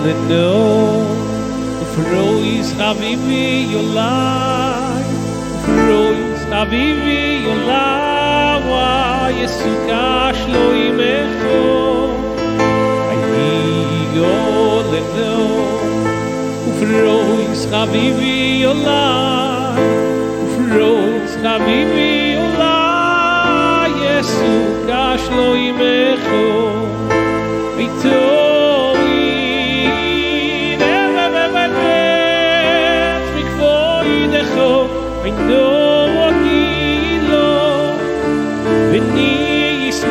leno Frois Habibi Yolai Frois Habibi Yolai Wa Yesukash lo imecho Aynigo leno Frois Habibi Yolai Frois Habibi Yolai Yesukash lo imecho I know what he loves, when he is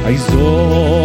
I saw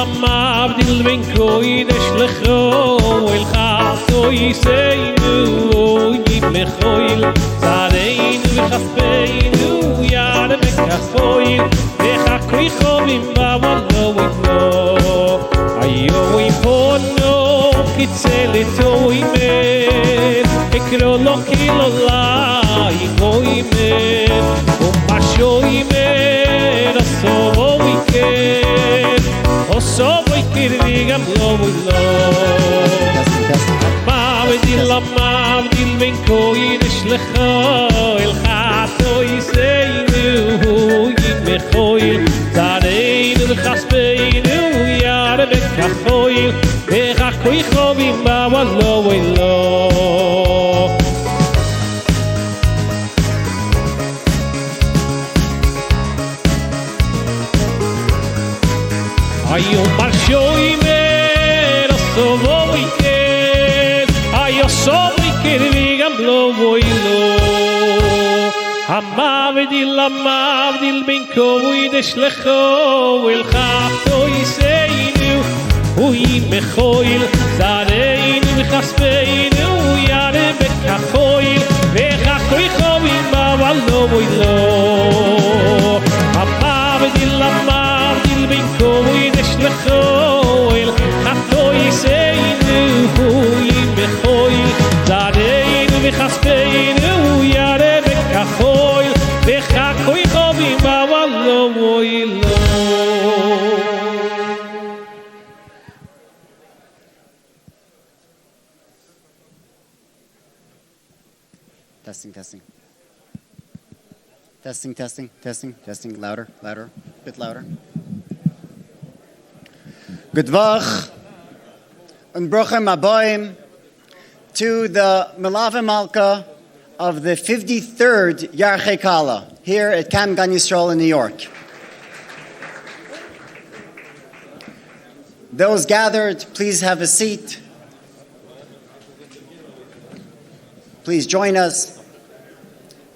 למבדיל בין קודש לחול חטאינו ימחול זרענו וכספנו ירבה כחול וחכוי חובים בוולו היו יפונו כצלתו ימר אקרא לו כללה יבוא ימר ומשו ימר עשו יקר עשו יקר וגם לא המבדיל בין קודש לחול חטאינו ימחול זרענו וכספנו ירבה כחול וחכוי חובים בוולו היום מרשו ימר עשו יקר עשו יקר וגם לא המבדיל בין קודש לחול חטאינו ימחול זרענו וכספנו ירבה כחול וחכוי חובים בוולו המבדיל בין קודש לחול חטאינו ימחול זרענו וכספנו ירבה כחול וחכוי חובים בוולו Testing. Louder, a bit louder. Good Vach and Bruchim Aboim to the Melave Malka of the 53rd Yarchei Kallah here at Camp Gan Yisrael in New York. Those gathered, please have a seat. Please join us.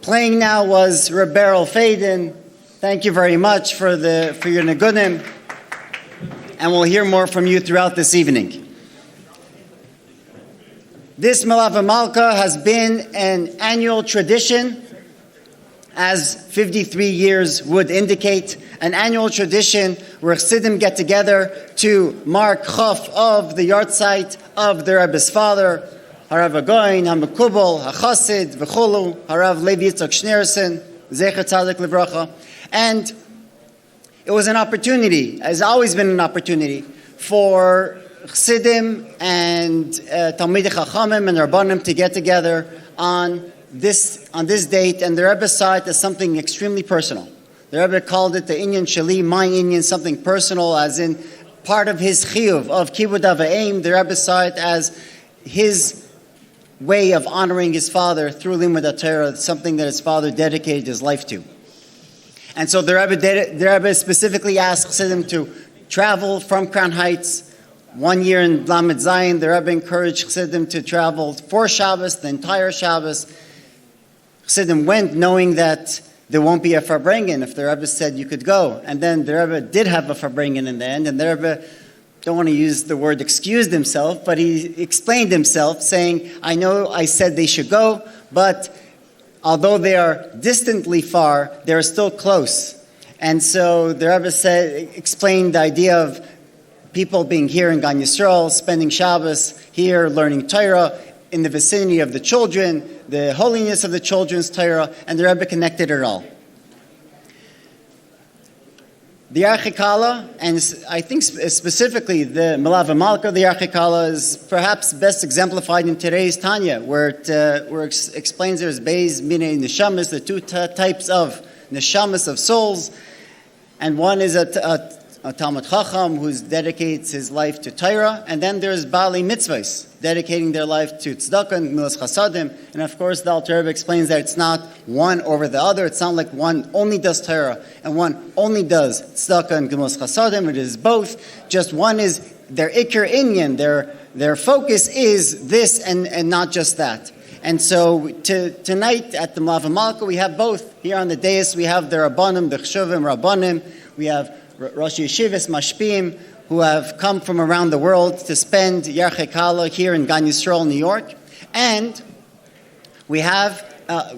Playing now was Rebberal Faden. Thank you very much for your negunim, and we'll hear more from you throughout this evening. This Melave Malka has been an annual tradition, as 53 years would indicate, an annual tradition where Chassidim get together to mark Chaf of the yahrzeit of the Rebbe's father, Harav Agoin, HaMekubal, HaChassid, V'chulu, Harav Levi Yitzchak Schneerson, Zecher Tzadik Livracha. And it was an opportunity, has always been an opportunity, for Chassidim and Talmidei Chachamim and Rabbanim to get together on this date, and the Rebbe saw it as something extremely personal. The Rebbe called it the Inyan Shali, my Inyan, something personal, as in part of his chiyuv of Kibud Avayim. The Rebbe saw it as his way of honoring his father through Limud HaTorah, something that his father dedicated his life to. And so the Rebbe specifically asked Chassidim to travel from Crown Heights. 1 year in Lamed Zayin, the Rebbe encouraged Chassidim to travel for Shabbos, the entire Shabbos. Chassidim went knowing that there won't be a Farbrengen if the Rebbe said you could go. And then the Rebbe did have a Farbrengen in the end, and the Rebbe, don't want to use the word excused himself, but he explained himself, saying, I know I said they should go, but although they are distantly far, they're still close. And so the Rebbe explained the idea of people being here in Gan Yisrael, spending Shabbos here, learning Torah, in the vicinity of the children, the holiness of the children's Torah, and the Rebbe connected it all. The Yarchei Kallah, and I think specifically the Melave Malka, the Yarchei Kallah, is perhaps best exemplified in today's Tanya, where it explains there's Beis Minei Neshamas, the two types of Neshamas, of souls, and one is a Talmud Chacham who dedicates his life to Torah, and then there's Bali Mitzvahs, dedicating their life to Tzedakah and Milas Chasadim, and of course the Alter Rebbe explains that it's not one over the other, it's not like one only does Torah and one only does Tzedakah and Milas Chasadim, it is both, just one is their Iker Inyan, their focus is this and not just that. And so tonight at the Melave Malka we have both. Here on the dais we have the Rabbanim, the Chshuvim Rabbanim, we have Rosh Yeshivas, Mashpim, who have come from around the world to spend Yarchei Kallah here in Gan Yisrael, New York. And we have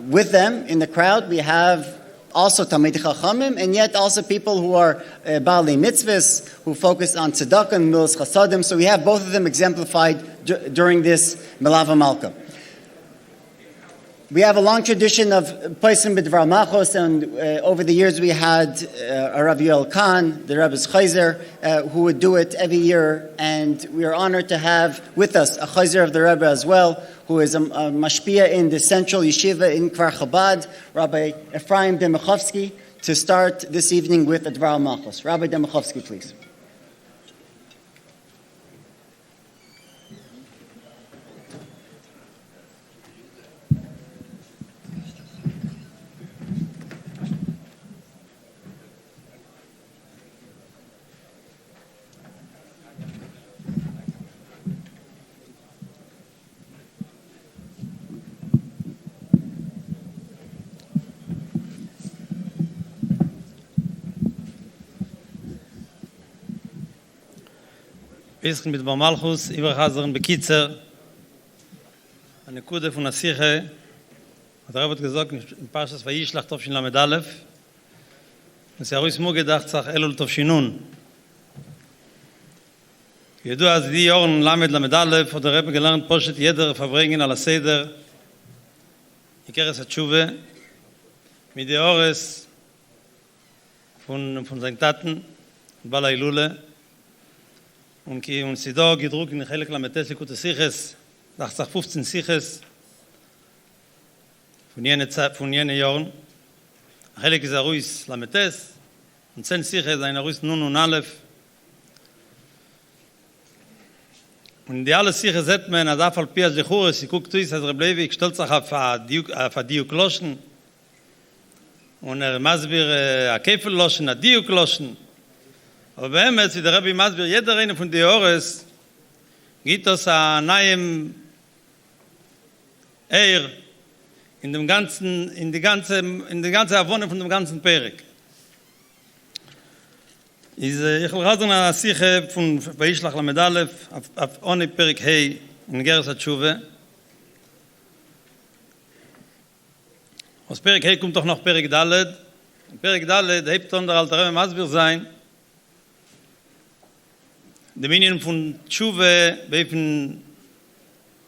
with them in the crowd, we have also Talmidei Chachamim, and yet also people who are Baalei Mitzvahs, who focus on tzedakah and milas chasadim. So we have both of them exemplified during this Melava Malka. We have a long tradition of Paisim B'Dvar Machos, and over the years we had Rav Yoel Khan, the Rebbe's Chayzer, who would do it every year, and we are honored to have with us a Chayzer of the Rebbe as well, who is a mashpia in the central yeshiva in Kfar Chabad, Rabbi Ephraim Demichovsky, to start this evening with a Dvar Machos. Rabbi Demichovsky, please. Bisschen mit Malchus, über Chazern Bekitzer, eine Kude von der Siche, hat der Rebbe gesagt, in Parshas Vayishlach Tovshin Lamed Aleph, es ja ruhig gedacht, sag Elul Tovshinun. ידוע אז די Jahren Lamed Aleph, hat der Rebbe gelernt, Poshet jeder verbringen ala Seder, Ikeres HaTshuve, mit der Ores von seinen Taten, Bala Ilule, und sie da gedruckt in Chelek Lametes Likut Siches, nach 15 Siches, von jene Jahren. Chelek ist Aruis Lametes, und 10 Siches, ein Aruis Nun und Aleph. Und die alle Siches sieht man, als Afal Piaz Lechures, sie guckt uns, als Reblevi, gestellt sich auf Diuk-Loschen, und Masbir Akefel-Loschen, Diuk-Loschen. Aber bei ihm, wie der Rebbe Masbir, jeder eine von den Ores, gibt es ein neuem in die ganze Erwohnung von dem ganzen Perek. Ich will gerade eine Siche von Vayishlach Lamed Aleph auf ohne Perek Hei in Geras HaTshuve. Aus Perek Hei kommt doch noch Perek Daled. Perek Daled hebt dann der alte Rebbe Masbir sein. Die Minion von Tshuve beifen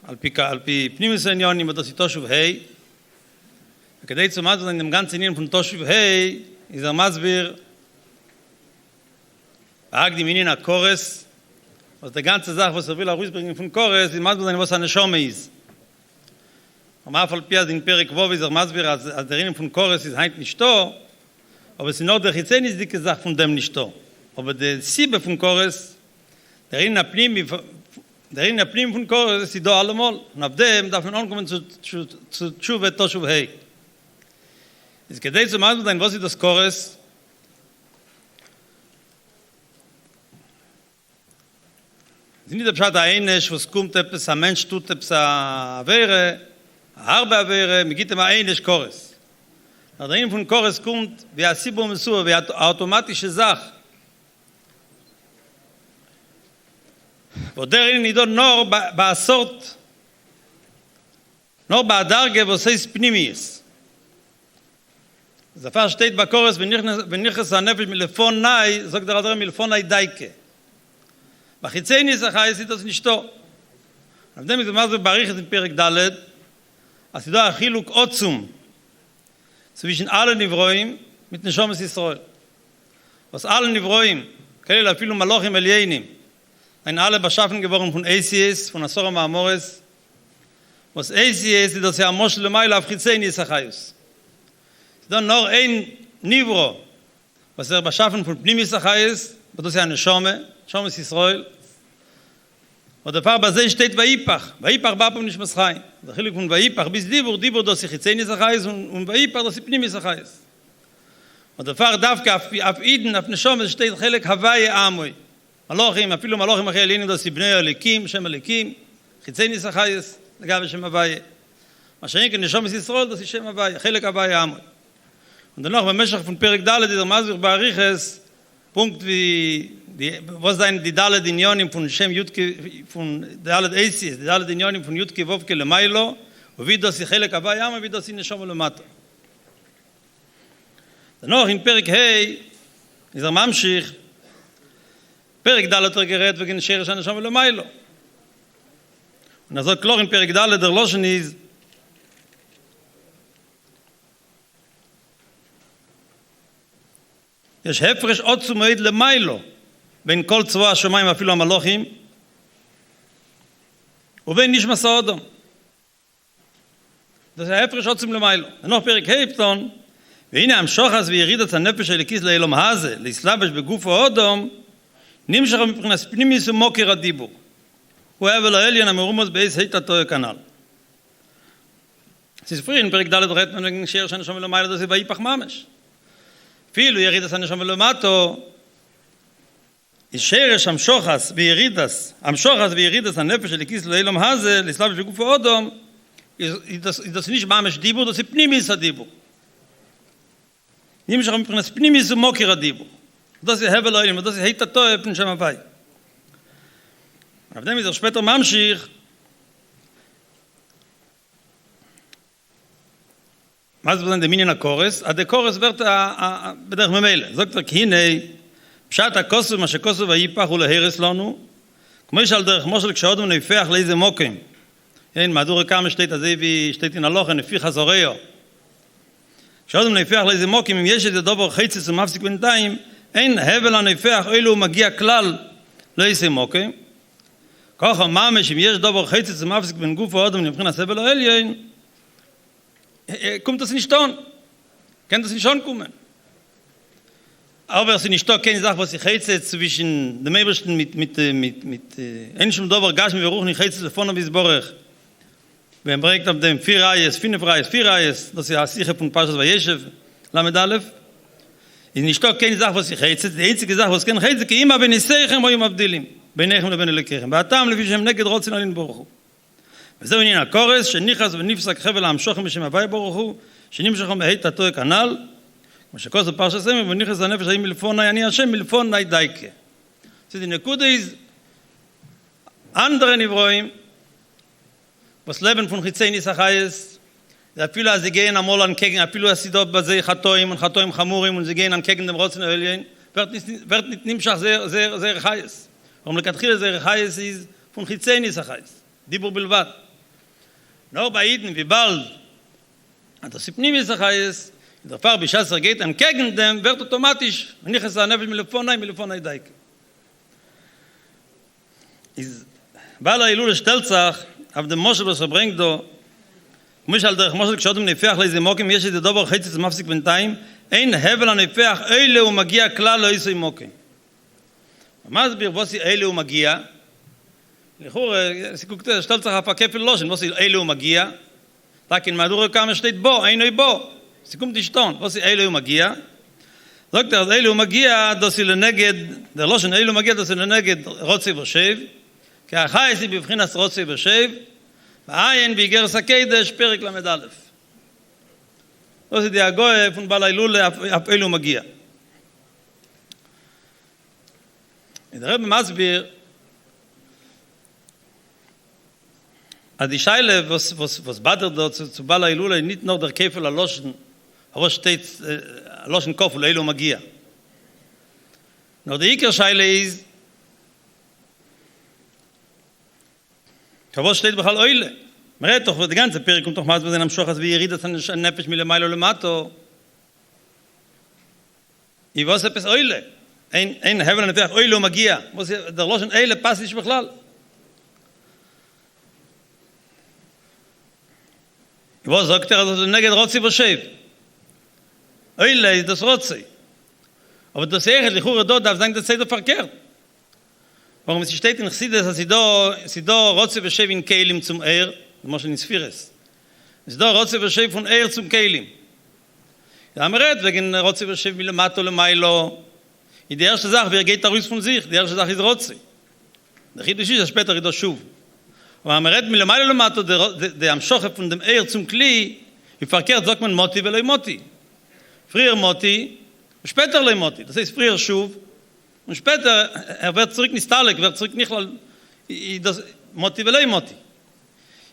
alpi Pnimis Enyonim und das ist Toshuv Hei. Kedei zum Masbir in dem ganzen Minion von Toshuv Hei ist der Masbir die Minion hat Kores, was die ganze Sache, was will herausbringen von Kores, die Masbir sein, was eine Schome ist. Am Afal Piaz in Perek Vov ist der Masbir, als der Minion von Kores ist heint nicht da, aber es ist nur der Chitzen ist die Sache von dem nicht da. Aber der Siebe von Kores, der in der Pnim von Kores ist da allemal. Und auf dem darf man ankommen zu Tshuve Toshuv Hei. Es geht zum Masbir sein, was ist das Kores? Es ist nicht der Pshat Einisch, was kommt etwas, ein Mensch tut etwas, eine Wehre, eine harbe Wehre, man gibt immer Einisch Kores. Nach der Ende von Kores kommt, wie ein Sibum Mesur, wie eine automatische Sache. Wo der Ende nicht nur bei Sort, nur bei Darge, wo es heißt Pnimis. Das Fall steht bei Kores, wenn ich es an Nefesh mit Lefon Nai, sagt der Adar mit Lefon Nai Daike. בחיצי ניסח היסית אז נשתו. עבדי מזמר זה בריך את פרק ד' הסידו החילוק עוצום zwischen allen Nivroim mit Neshomes Yisrael. Was alle Nivroim, כאלה אפילו מלוכים אליינים, ein alle beschaffen geworden von ACS, von Asora Ma'amores, was ACS ist das ja Moschel Lemayla auf Chitzei Nisach Hayus. Es ist dann noch ein Nivro, was beschaffen von Pnimis Hayus, das ist ja eine Schome, Shomes Yisrael. Und der Paar bei sich steht Vayipach. Vayipach Bapam nicht Maschai. Der Chilik von Vayipach bis Dibur das ist Chitzei Nisachais und Vayipach das ist Pnim Nisachais. Und der Paar darf auf Iden, auf Neshomes steht Chilik Hawaii Amoi. Malochim, אפילו מלוכים אחרי אלינים, das ist בני אליקים, שם אליקים, חיצי ניסחייס, לגבי שם הוואי. מה שאין כן נשום ישראל, das ist שם הוואי, חלק הוואי Amoi. Und dann noch במשך von פרק ד' der Masbir Bariches, Punkt wie was sein die Dalet Inyonim von Shem Yudke, von Dalet Eisis, die Dalet Inyonim von Yudke Wovke Lemailo, und wie das sich Helek Abayam, wie das in Neshama Lemata. Danach in Perik Hei, ist Mamshich, Perik Dalet gerät wegen Sheresh Neshama Lemailo. Und sagt klar in Perik Dalet, der Loschen ist, יש הפרש עוד מועד למיילו בין כל צבא השמיים אפילו המלוכים ובין נשמס האדם. זה הפרש עוד למיילו. נוח פרק הפטון, והנה המשוחס וירידת הנפש הלקיס לאלום הזה, להסלבש בגוף האדם, נמשך מבחינת פנימיס ומוקר הדיבור. הוא אוהב אל העליון המרומוס בעץ היתתו כנ"ל. ספרין, פרק ד' רטמן וגם שיר שנשום ולמיילו, זה ויפח ממש. אפילו ירידס הנשום ולמטו, שרש המשוחס וירידס הנפש הלקיס לאילום הזה, לסלבש בגוף האדם, das nicht ממש דיבור, das ist פנימיס הדיבור. נמשך מבחינת פנימיס ומוקר הדיבור. das ist הבל העליון, das ist היתתו פן שם הווי. אבל דמי זה שפטר ממשיך, מה זה בזמן דמיניון הקורס? הדקורס ורת בדרך ממילא. זאת אומרת, הנה, פשט הכוסף, מה שכוסף היפח הוא להרס לנו, כמו שעל דרך מושל כשעודם נפח לאיזה מוקים. אין, מהדור כמה שתית הזה ושתיתין הלוכן, נפיח הזוריו. כשעודם נפח לאיזה מוקים, אם יש איזה דובר חיצס ומפסיק בינתיים, אין הבל הנפח, אילו הוא מגיע כלל לאיזה מוקים. ככה ממש, אם יש דובר חיצס ומפסיק בין גוף האדם, נבחין הסבל העליין, kommt das nicht an. Kann das nicht ankommen. Aber es ist nicht an, keine Sache, was ich heiße zwischen dem Ebersten mit Enschum Dover, Gash, mit Beruch, nicht heiße von bis Borech. Wenn bringt ab dem 4 Reis, 5 Reis, das ist ja sicher von Pashas Vayeshev, Lamed Aleph. Ist nicht an, keine Sache, was ich heiße. Die einzige Sache, was ich heiße, כי immer wenn ich sehe, wo ich מבדילים. ביניכם לבין אלוקיכם. והטעם לפי שהם נגד רוצן עלין ברוך הוא. וזהו עניין הקורס, שניחס ונפסק חבל המשוכם בשם הווי ברוך הוא, שנמשכם בהית התוי כנ"ל, כמו שכוס בפרש הסמי, וניחס הנפש האם מלפון אני השם, מלפון נאי דייקה. זאת נקודה איז, אנדרה נברואים, בסלבן פון חיצי ניס החייס, זה אפילו אז יגיין המול אנקגן, אפילו הסידות בזה חתויים חמורים, וזה יגיין אנקגן דם רוצן העליין, ורת נמשך זה רחייס. ומלכתחילה זה רחייס איז פון חיצי ניס החייס. דיבור בלבד. Nur bei Iden, wie bald, hat das Pnimis Achayes, der Pfarr Bishasser geht entgegen dem, wird automatisch, wenn ich es an Nefesh Milefonai Daike. Bala Ilule stellt sich, auf dem Moschel, was bringt da, כמו שעל דרך מושל כשעודם נפח לאיזה מוקים, יש איזה דובר חצי מפסיק בינתיים, אין הבל הנפח, אלה הוא מגיע כלל לא איסוי מוקים. מה זה ברבוסי אלה הוא מגיע? לכאורה, סיכוקת, שתל צריך הפקה פילושן, בוסי אלה הוא מגיע, תקין מהדור כמה שתית בו, אינו בו, סיכום תשתון, בוסי אלה הוא מגיע, זאת אומרת, אלה הוא מגיע, דוסי לנגד, דרלושן, אלה הוא מגיע, דוסי לנגד רוצי ושב, כי החייסי בבחינס רוצי ושב, והעין באיגרס הקדש, פרק למד א'. דוסי דיאגוי, פון בעל ההילולה, אף אלה הוא מגיע. הרב מסביר, die Scheile, was badert dort zu Bala Ilula, nicht nur der Käfer erloschen, aber steht erloschen Kopf, Leilu Magia. Nur die Iker-Scheile ist, was steht Bechal Eule? Man redet doch, die ganze Peri kommt doch mal, wenn am Schochas wie Yeridas an Nefesh Milemailo Lemato. I was etwas Eule? Ein Hevel an der Eule Magia. Der Loschen Eule passt nicht Bechlal. Was sagt er, dass er naged Rotzi beschäft? Eile ist das Rotzi. Aber das eigentlich dort darf sagen, das sei doch verkehrt. Warum es steht in Chassidus, dass sie da Rotzi beschäft in Keilim zum Eir, das in Sphires. Sie da Rotzi beschäft von Eir zum Keilim. Ja, man redet wegen Rotzi beschäft Milemato Lemailo. Die erste Sache, geht da raus von sich? Die erste Sache ist Rotzi. Der Chiddush ist, später ist das Schuv. Aber man redet Milemailo Lemato, der am Schoche von dem Eir zum Kli, wie verkehrt sagt man Moti ולא Moti. Früher Moti, später לא Moti. Das heißt früher Schuv, Und später, wird zurück nicht Stalek, wird zurück nicht, das Moti ולא Moti.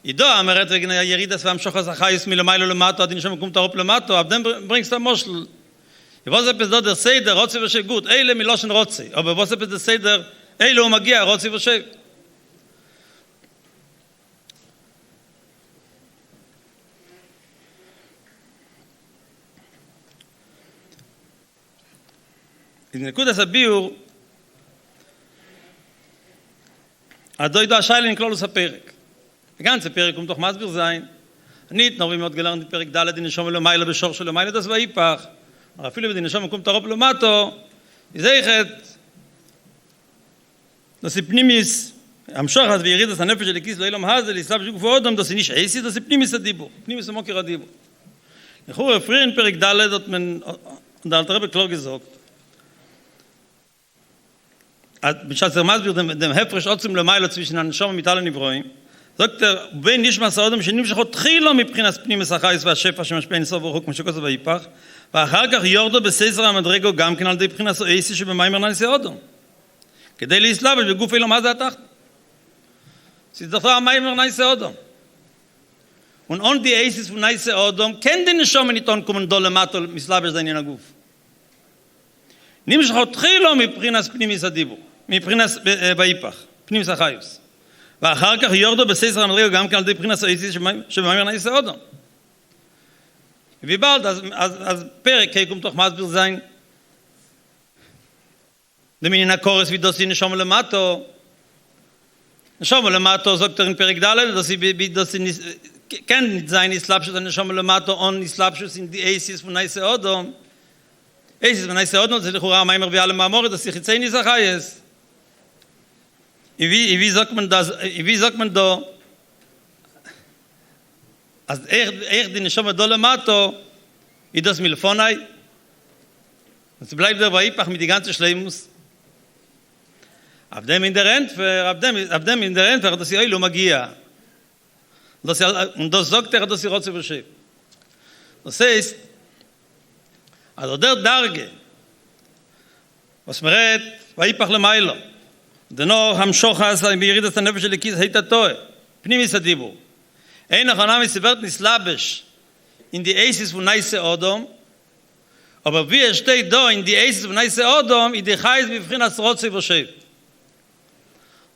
עידו, אמרת wegen der Yeridas beim Shochas Achayis מלמעלה למטו, עד נשם קום תרופ למטו, אבל dem bringst du Moschel. Was ist das der Seder, Rotze ושב gut, אלה מלושן רוצה, aber was ist das Seder, אלה הוא מגיע, רוצה ושב. in nekudas הביור, הדוידו השיילה נקלולוס הפרק. הגנצה פרק הוא מתוך מסביר זין. אני התנורים מאוד גלרן בפרק ד' דינשום ולמיילה בשור של למיילה דס ואיפך. אפילו בדינשום מקום תרופ למטו, יזייכת, דסי פנימיס, המשוך אז וירידס הנפש של הכיס לא אילום הזה, להסלב שגופו אודם, דסי ניש עייסי, דסי פנימיס הדיבור, פנימיס המוקר הדיבור. לכו הפרירן פרק ד' עוד מן, דלתרה בקלור גזוק. בשעת זה מסביר דם הפרש עוצם למיילה צבישן הנשום ומיטל הנברואים. sagt wenn nicht mal so dem שנים שחותחילו מבחינת פנימיס החייס והשפע שמשפיע ניסוף ורחוק כמו שכוסו ואיפך ואחר כך יורדו בסזר המדרגו גם כן על די בחינת אייסי שבמיימר ננסי אודום כדי להסלבש בגוף אילו מה זה התחת סדרתו המיימר ננסי אודום und on die Eisis von Neise Odom kennen den schon nicht on kommen dolle Matol mislabisch sein in Aguf nimm ich hotkhilo מבחינת פנימיס הדיבור מבחינת ואיפך פנימיס החייס ואחר כך יורדו בססר המדרגו גם כאן על די בחינת האיסיס שבמאמר נעשה אודום. ובלד, אז פרק קום תוך מסביר זין, דמינין הקורס וידוסי נשום למטו, נשום למטו זוקטר אין פרק ד' דוסי כן זין נסלבשוס נשום למטו, און נסלבשוס אין די איסיס ונעשה אודום, איסיס ונעשה אודום, זה לכאורה המאמר ויאלה מאמורת, דוסי חיצי ניסחייס. Wie sagt man das? Wie sagt man da? Als die Neshama dolle Mato, das Milfonai. Und sie bleibt dabei Ipach mit die ganze Schleimus. Ab dem in der Rentfer, dass sie Eilu Magia. Und das sagt dass sie Rotze verschiebt. Das heißt, also der Darge, was man redet, war Ipach le Mailo. דנור המשוחס בירידת הנפש של הכיס היית טועה פנימיס הדיבור אין נכונה מסברת נסלבש in die Eisis von Neise Odom aber wie steht da in die Eisis von Neise Odom in die Chais bevchinas Rotzi Voshev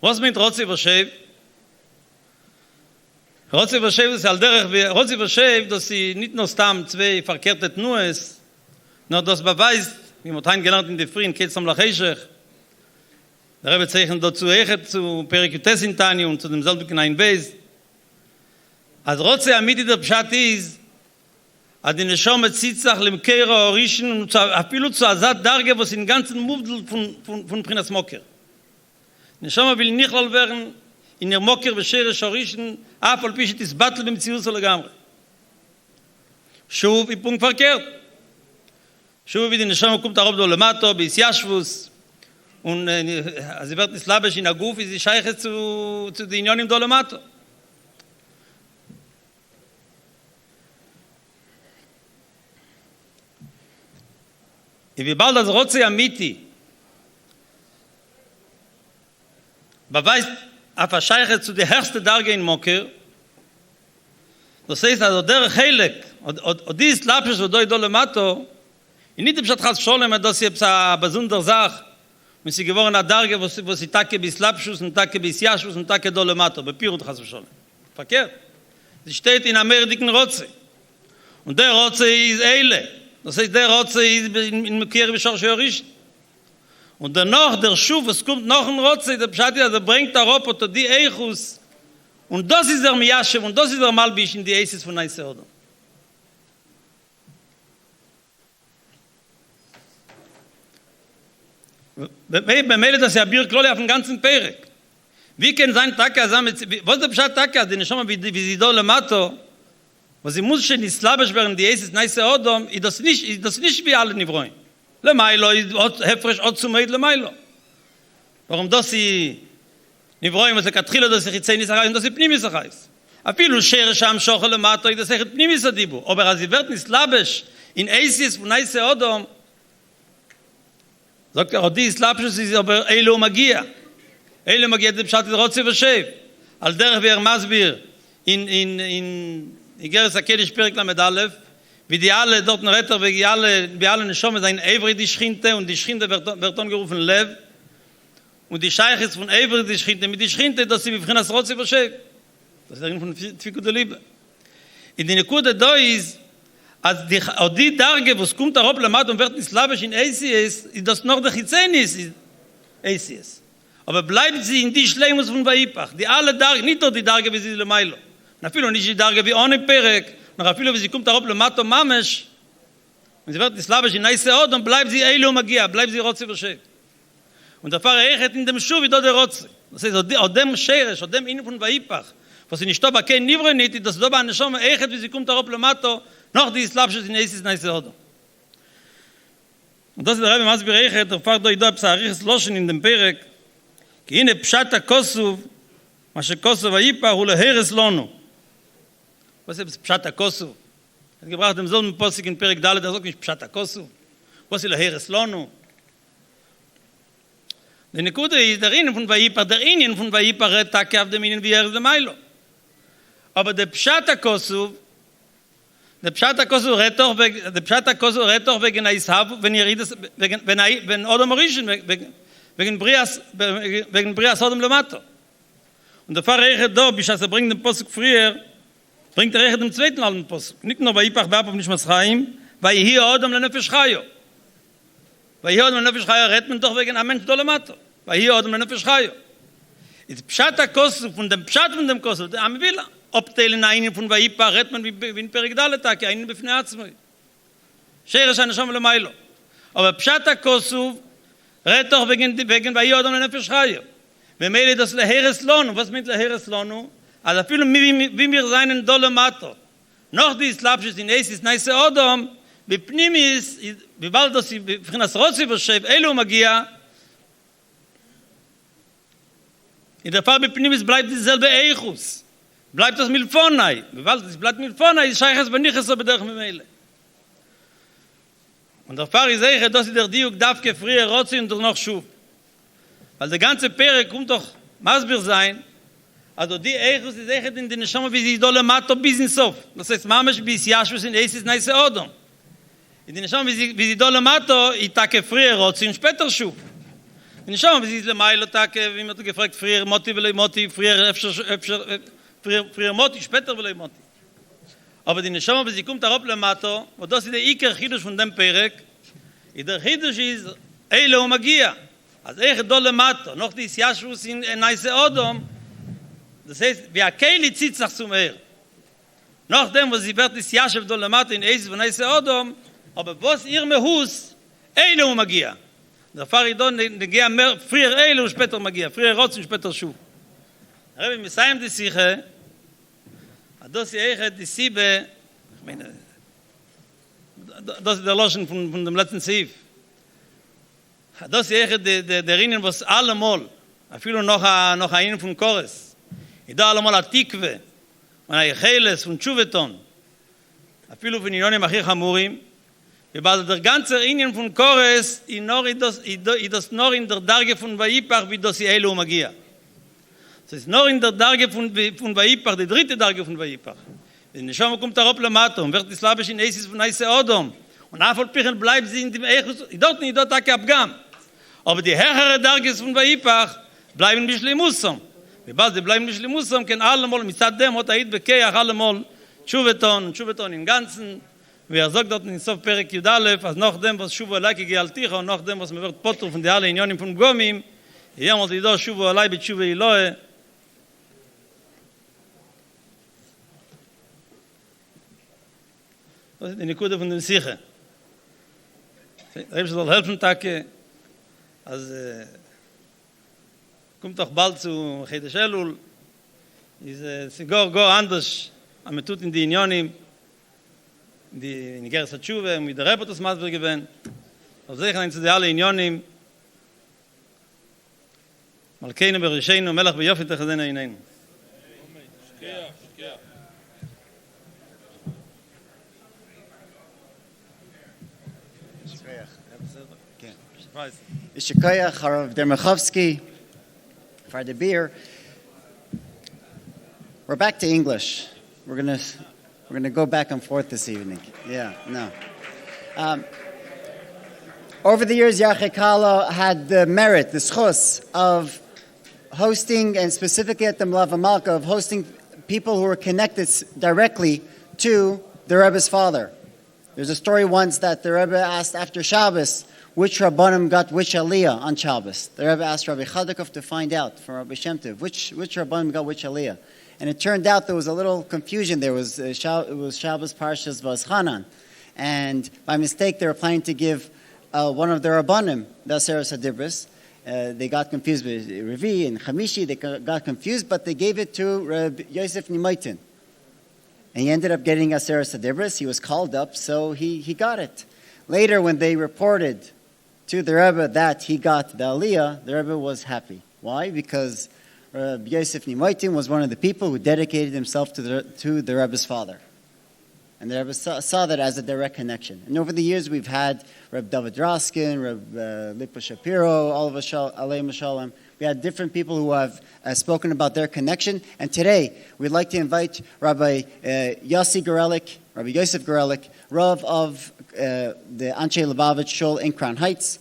was meint Rotzi Voshev? Rotzi Voshev ist al derech Rotzi Voshev dass sie nicht nur stam zwei verkehrte Tnues nur das beweist wie man tein gelernt in die Frien Ketzam Lacheshech Der Rebbe zeichnet dazu echt zu Perikutes in Tani und zu dem selben ein Beis. Als Rotze amiti der Pshat ist, ad die Neshama zitzach lemkeira orischen und apilu zu azat darge, was in ganzen Mubdel von Prinas Moker. Neshama will nicht werden in der Moker bescherisch orischen, afal pischet ist Battle beim Zius oder Gamre. Schuv, ich Punkt verkehrt. Schuv, wie die Neshama kommt darauf do lemato, bis Yashvus, und sie wird nicht slabisch in Aguf, sie scheiche zu den Unionen im Dolomato. Wie bald das Rotze Amiti beweist auf der Scheiche zu der höchste Darge in Moker, das heißt, also der Heilig, und die slabisch und doi Dolomato, in nicht im Schatz Scholem, dass sie eine besondere Sache und sie geworden hat Darge, wo sie Tage bis Lapschus und Tage bis Jaschus und Tage Dolemato, bepirut Chas v'Sholem. Verkehrt. Sie steht in einer dicken Rotze. Und der Rotze ist Eile. Das heißt, der Rotze ist in Mekir Bishar Sheorish. Und danach, der Schuf, es kommt noch ein Rotze, der Pshat, der bringt der Roboter, die Eichus. Und das ist der Miyashem, und das ist der Malbish in die Eisis von Neise Odom. Bemeile das ja Bir Kloli auf dem ganzen Perek. Wie kann sein Taka sagen, was der Pshat Taka, den schon mal wie sie do lemato, was sie muss schon islabisch werden, die Eisis Neise Odom, das nicht wie alle Nivroin. Le Mailo, Hefresh Otzumeid Le Mailo. Warum das sie Nivroin, was Katrilo, das sich Hitzei Nisachai, und das sie Pnimis Achais. Apilu Shere Sham Shoche lemato, das sich Pnimis Adibu. Aber als sie wird islabisch in Eisis von Neise Odom, sagt die Slapschus ist aber Elo Magia. Elo Magia dem Schat Rotze verschäf. Al der wer Masbir in Igeres Akedisch Perek Lamed Aleph, wie die alle dort Retter, wie alle schon mit ein Evri die Schinte und die Schinte wird dann gerufen Lev und die Scheich ist von Evri die Schinte mit die Schinte, dass sie befrieren das Rotze verschäf. Das ist der von Tfikud der Liebe. In die Nekude da ist, als die Darge, wo es kommt darauf Lamat und wird nicht slavisch in ACS, ist das noch der Chizen ist ACS. Aber bleibt sie in die Schleimus von Vaipach. Die alle Darge, nicht nur die Darge, wie sie le Mailo. Na viele nicht die Darge wie ohne Perek, noch viele, wie sie kommt darauf Lamat und Mamesh, und sie wird nicht slavisch in ACS, und bleibt sie Elo Magia, bleibt sie Rotze verschäf. Und der Pfarrer Echet in dem Schuh, wie dort der Rotze. Das heißt, aus dem Scheresh, aus dem Innen von Vaipach, was sie nicht aber kein Nivre nicht, das doba eine Schome Echet, wie sie kommt darauf Lamato, noch die Slapschus in Eisis Neise Odom. Und das ist der Rebbe Masbir Echet, der Pfarrer Doido Psariches Loschen in dem Perek, ki hine Pshat HaKosuv, ma sheKosuv Vayipach, hu leheres Lonu. Was ist Pshat HaKosuv? Er hat gebracht dem selben Posik in Perek Dalet, er sagt nicht Pshat HaKosuv. Was ist leheres Lonu? Die Nekude ist der Innen von Vayipach, der Innen von Vayipach redet Tage auf dem Innen wie der Meilo. Aber der Pshat HaKosuv redet doch wegen Eishav, wenn Odom Rishon, wegen Brias Odom Lamato. Und der Pfarrer Echet da, bis er bringt den Posuk früher, bringt er Echet im zweiten alten Posuk. Nicht nur Vayipach beapov nicht Maschaim, weil hier Odom lenefesh chayo. Weil hier Odom lenefesh chayo redet man doch wegen einem Mensch Dolamato. Weil hier Odom lenefesh chayo. Ist Pshat HaKosuv von dem Pshat von dem Kosuv, der Amivila. Obteilen einen von Vayipach, redet man wie in Perek Dalet, einen befnei Atzmoi. Scheresh Anashom Lemailo. Aber Pshat HaKosuv redet doch wegen Vayi Odom lenefesh chayo. Wenn wir das leheres Lonu, was mit leheres Lonu? Also viele, wie wir seinen Dolamato, noch die Slapschus in Eisis Neise Odom, wie Pnimis, wie bald das Befrinas Rotzi verschäft, Elo Magia, in der Fall bei Pnimis bleibt dieselbe Eichus. Bleibt das Milfonai. Weil es bleibt Milfonai, ist Scheiches Beniches so bederch mit Meile. Und der Pfarrer sagt, dass der Diuk darf gefrieren, Rotzi und noch Schub. Weil der ganze Pere kommt doch Masbir sein, also die Eichus, die sagen in den Neshama, wie sie Dole Mato bis in Sof. Das heißt, Mamesh bis Yashus in Eisis Neise Odom. In den Neshama, wie sie Dole Mato, ich tage früher Rotzi und später Schub. In den Neshama, wie sie le Mailo tage, wie man gefragt, früher Moti, früher Moti, später will Moti. Aber die Neshama, wenn sie kommt darauf Lamato, und das ist der Iker Chidush von dem Perek, der Chidush ist Eile Magia. Also Dol Lamato, noch die Yashus in Neise Odom, das heißt, wie Akeli zieht sich zum Nachdem, wo sie wird das Yashav Dol Lamato in Eisis von Neise Odom, aber was ihr Mehus, Eile Magia. Der Faridon, der geht mehr, früher Eile und später Magia, früher Rotz und später Schuh. Rebbe Messiaim die Siche, das ist Echet die Siebe, ich meine, das ist der Loschen von dem letzten Siv. Das ist Echet der Innen, was allemal, viele noch ein Innen von Kores, da allemal a Tikve, und a Yecheles von Tshuveton, viele von Inonim Achir Hamurim, weil der ganze Innen von Kores, das noch in der Darge von Vayipach, wie das Elo Magia. Das ist noch in der Darge von Vayipach, die dritte Darge von Vayipach. Wenn die Neshama kommt darauf Lamato und wird die Slavisch in Eisis von Neise Odom und Afalpichen bleibt sie in dem Eichus, dort nicht, dort Ake Abgam. Aber die höhere Darge von Vayipach bleiben bis Limusam. Wie bald sie bleiben bis Limusam, können alle mal, mit dem hat Aid Bekeach alle mal Tshuveton im Ganzen. Wie sagt dort in Sof Perek Yudalef, als noch dem, was Shuvu Alai Gealticha und noch dem, was man wird Potter von der alle Unionen von Gomim, jemals die da Shuvu Alai mit Shuvu Elohe. Das ist die Nikude von dem Siche. Rebbe soll helfen, Tage, als kommt doch bald zu Chedesh Elul, ist go anders, aber tut in die Unionen, in Geras HaTshuva, mit der Rebbe das Masber gewinnt, auf sich ein zu die alle Unionen, Malkeinu Berisheinu, Melech Beyofit Echadenu Eineinu. Weiß. Yarchei Kallah, Harav Dermachovsky, for the beer. We're back to English. We're gonna go back and forth this evening. Yeah, no. Over the years, Yarchei Kallah had the merit, the schus, of hosting, and specifically at the Melava Malka, of hosting people who were connected directly to the Rebbe's father. There's a story once that the Rebbe asked after Shabbos which Rabbanim got which Aliyah on Shabbos. The Rebbe asked Rabbi Chadakov to find out from Rabbi Shem Tov which Rabbanim got which Aliyah. And it turned out there was a little confusion. It was Shabbos Parshas Vazchanan. And by mistake, they were planning to give one of their Rabbanim the Aseres HaDibros. They got confused with Revi and Chamishi. They got confused, but they gave it to Rabbi Yosef Nimaitin. And he ended up getting Aseres HaDibros. He was called up, so he got it. Later, when they reported to the Rebbe that he got the Aliyah, the Rebbe was happy. Why? Because Rabbi Yosef Nimaitin was one of the people who dedicated himself to the Rebbe's father. And the Rebbe saw that as a direct connection. And over the years, we've had Reb David Raskin, Reb Lipa Shapiro, all of us, Aleim Shalom. We had different people who have spoken about their connection. And today, we'd like to invite Rabbi Yossi Gorelik, Rabbi Yosef Gorelik, Rav of the Anshe Lubavitch Shul in Crown Heights,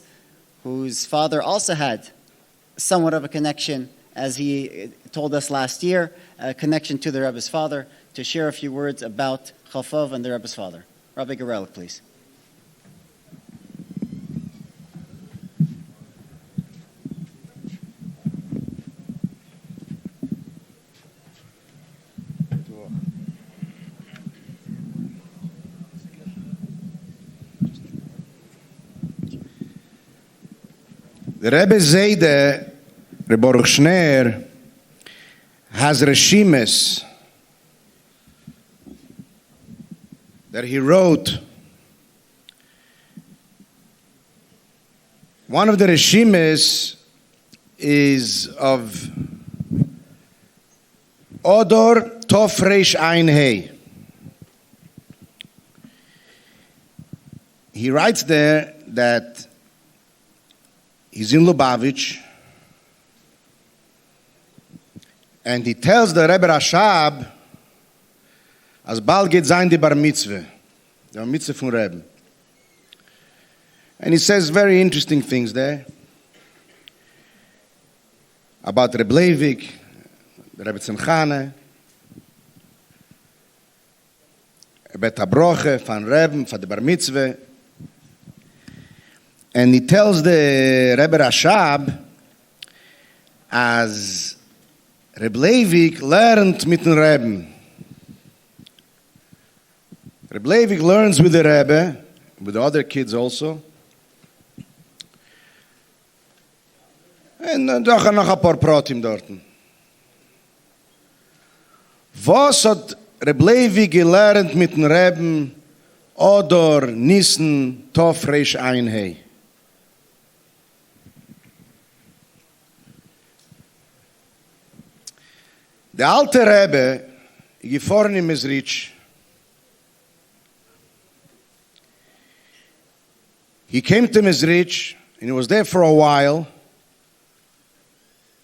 whose father also had somewhat of a connection, as he told us last year, a connection to the Rebbe's father, to share a few words about Chalfov and the Rebbe's father. Rabbi Gorelik, please. The Rebbe Zayde, Rebbe Baruch Shner, has reshimes that he wrote. One of the reshimes is of Odor Tov Reish Ein Hei. He writes there that he's in Lubavitch, and he tells the Rebbe Rashab, as bald geht sein die Bar Mitzvah, the Bar Mitzvah from Rebbe. And he says very interesting things there about Rebbe Leivik, the Rebbe Tzemchane, about Abroche, van Rebbe, van the Bar Mitzvah. And he tells the Rebbe Rashab, as Rebbe Leivik learned mit dem Rebbe. Rebbe Leivik learns with the Rebbe, with the other kids also. And doch noch ein paar Pratim dort. Was hat Rebbe Leivik gelernt mit dem Rebbe Odor Nissen Tov Reish Ein Hei? Der alte Rebbe, gefahren in Mezrich, he came to Mezrich, and he was there for a while.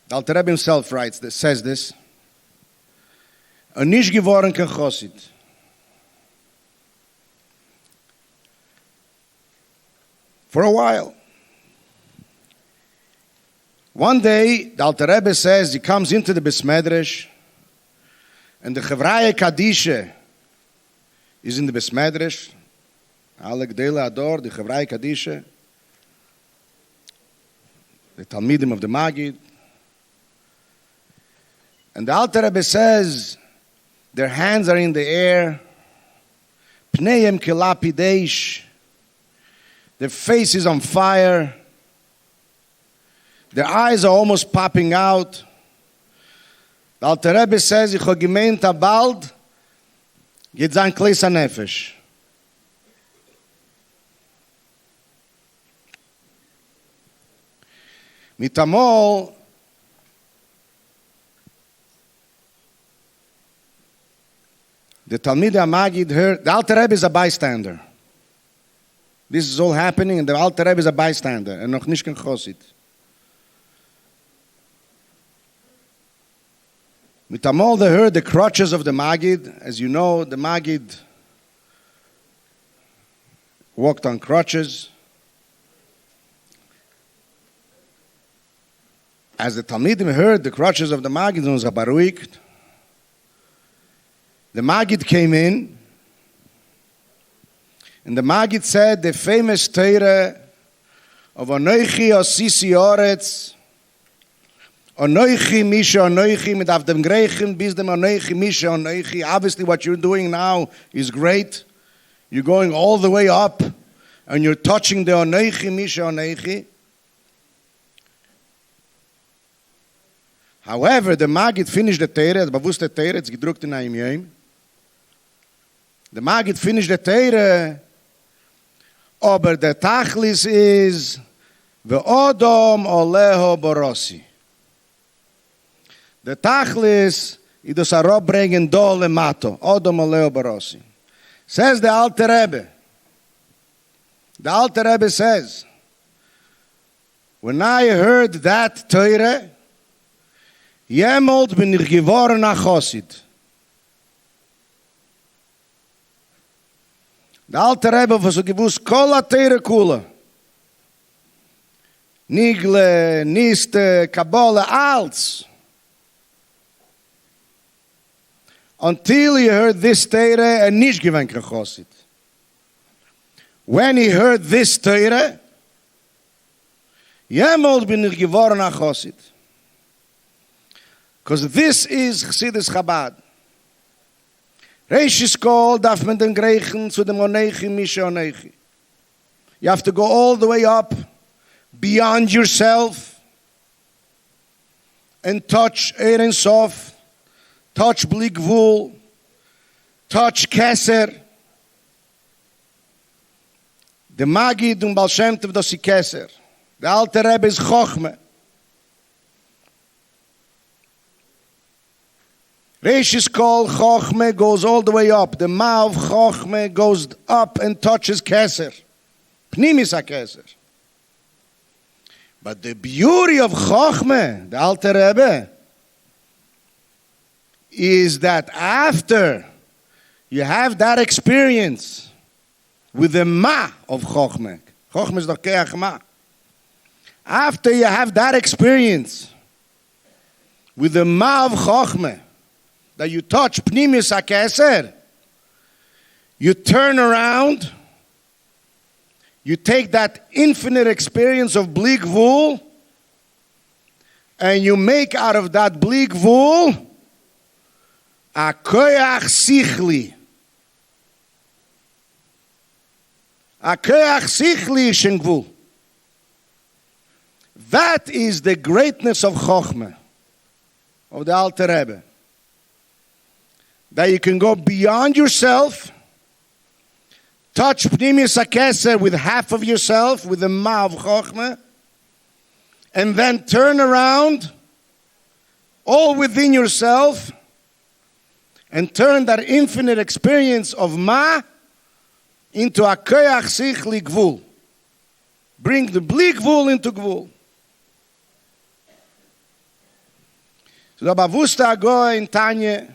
The alte Rebbe himself says this. Und nicht geworden kein Chosid. For a while. One day, the alte Rebbe says, he comes into the Besmedresh, and the Chevraye Kadisha is in the Besmedresh. Alle Gdele Ador, the Chevraye Kadisha, the Talmidim of the Magid. And the Alter Rebbe says, their hands are in the air, Pneim Kelapideish, their face is on fire, their eyes are almost popping out. The Alter Rebbe says, ich habe gemeint, bald geht sein Kleis HaNefesh. Mit amol, the Talmidei HaMagid heard, the Alter Rebbe is a bystander. This is all happening, and the Alter Rebbe is a bystander, and noch nicht kein Chosid. Mit amol they heard the crutches of the Magid. As you know, the Magid walked on crutches. As the Talmidim heard the crutches of the Magid, it was a baruik. The Magid came in, and the Magid said the famous Torah of Anoichi Osisi Oretz, Anoichi Misha Anoichi, mit auf dem Griechen bis dem Anoichi Misha Anoichi. Obviously what you're doing now is great. You're going all the way up, and you're touching the Anoichi Misha Anoichi. However, the Magid finished the Torah, the bewusste Torah, it's gedruckt in einem Yom. The Magid finished the Torah, aber der Tachlis is ve'odom oleho borosi. The Tachlis is das Arobringen dole mato, odom oleho borosi. Says the Alter Rebbe. The Alter Rebbe says, when I heard that Torah, Jemolt bin ich geworden a Chosid. Der Alte Rebbe was so gewusst, kol a Teire Kula. Nigle, Niste, Kabbalah, alles. Until he heard this Teire and nicht gewen kein Chosid. When he heard this Teire, Jemolt bin ich geworden a Chosid. Because this is Chassidus Chabad. Reish is called, darf man den Griechen zu dem Onechi, Misha Onechi. You have to go all the way up, beyond yourself, and touch Ein Sof, touch Bli Gvul, touch Keser. The Magid und Baal Shem Tov das ist Keser. The Alter Rebbe is Chochmeh. Reishis Kol Chochmeh goes all the way up. The Ma of Chochmeh goes up and touches Keser. Pnimis HaKeser. But the beauty of Chochmeh, the Alter Rebbe, is that after you have that experience with the Ma of Chochmeh, Chochmeh is the Keach Ma. After you have that experience with the Ma of Chochmeh, that you touch Pnimis HaKeser, you turn around, you take that infinite experience of Bli Gvul, and you make out of that Bli Gvul a Koyach Sichli. A Koyach Sichli Shen Gvul. That is the greatness of Chochmeh, of the Alter Rebbe. That you can go beyond yourself, touch Pnimis HaKeser with half of yourself, with the Ma of Chochmeh, and then turn around, all within yourself, and turn that infinite experience of Ma into a Koyach Sichli Gvul. Bring the Bli Gvul into Gvul. So the Bavusta Agoy in Tanya,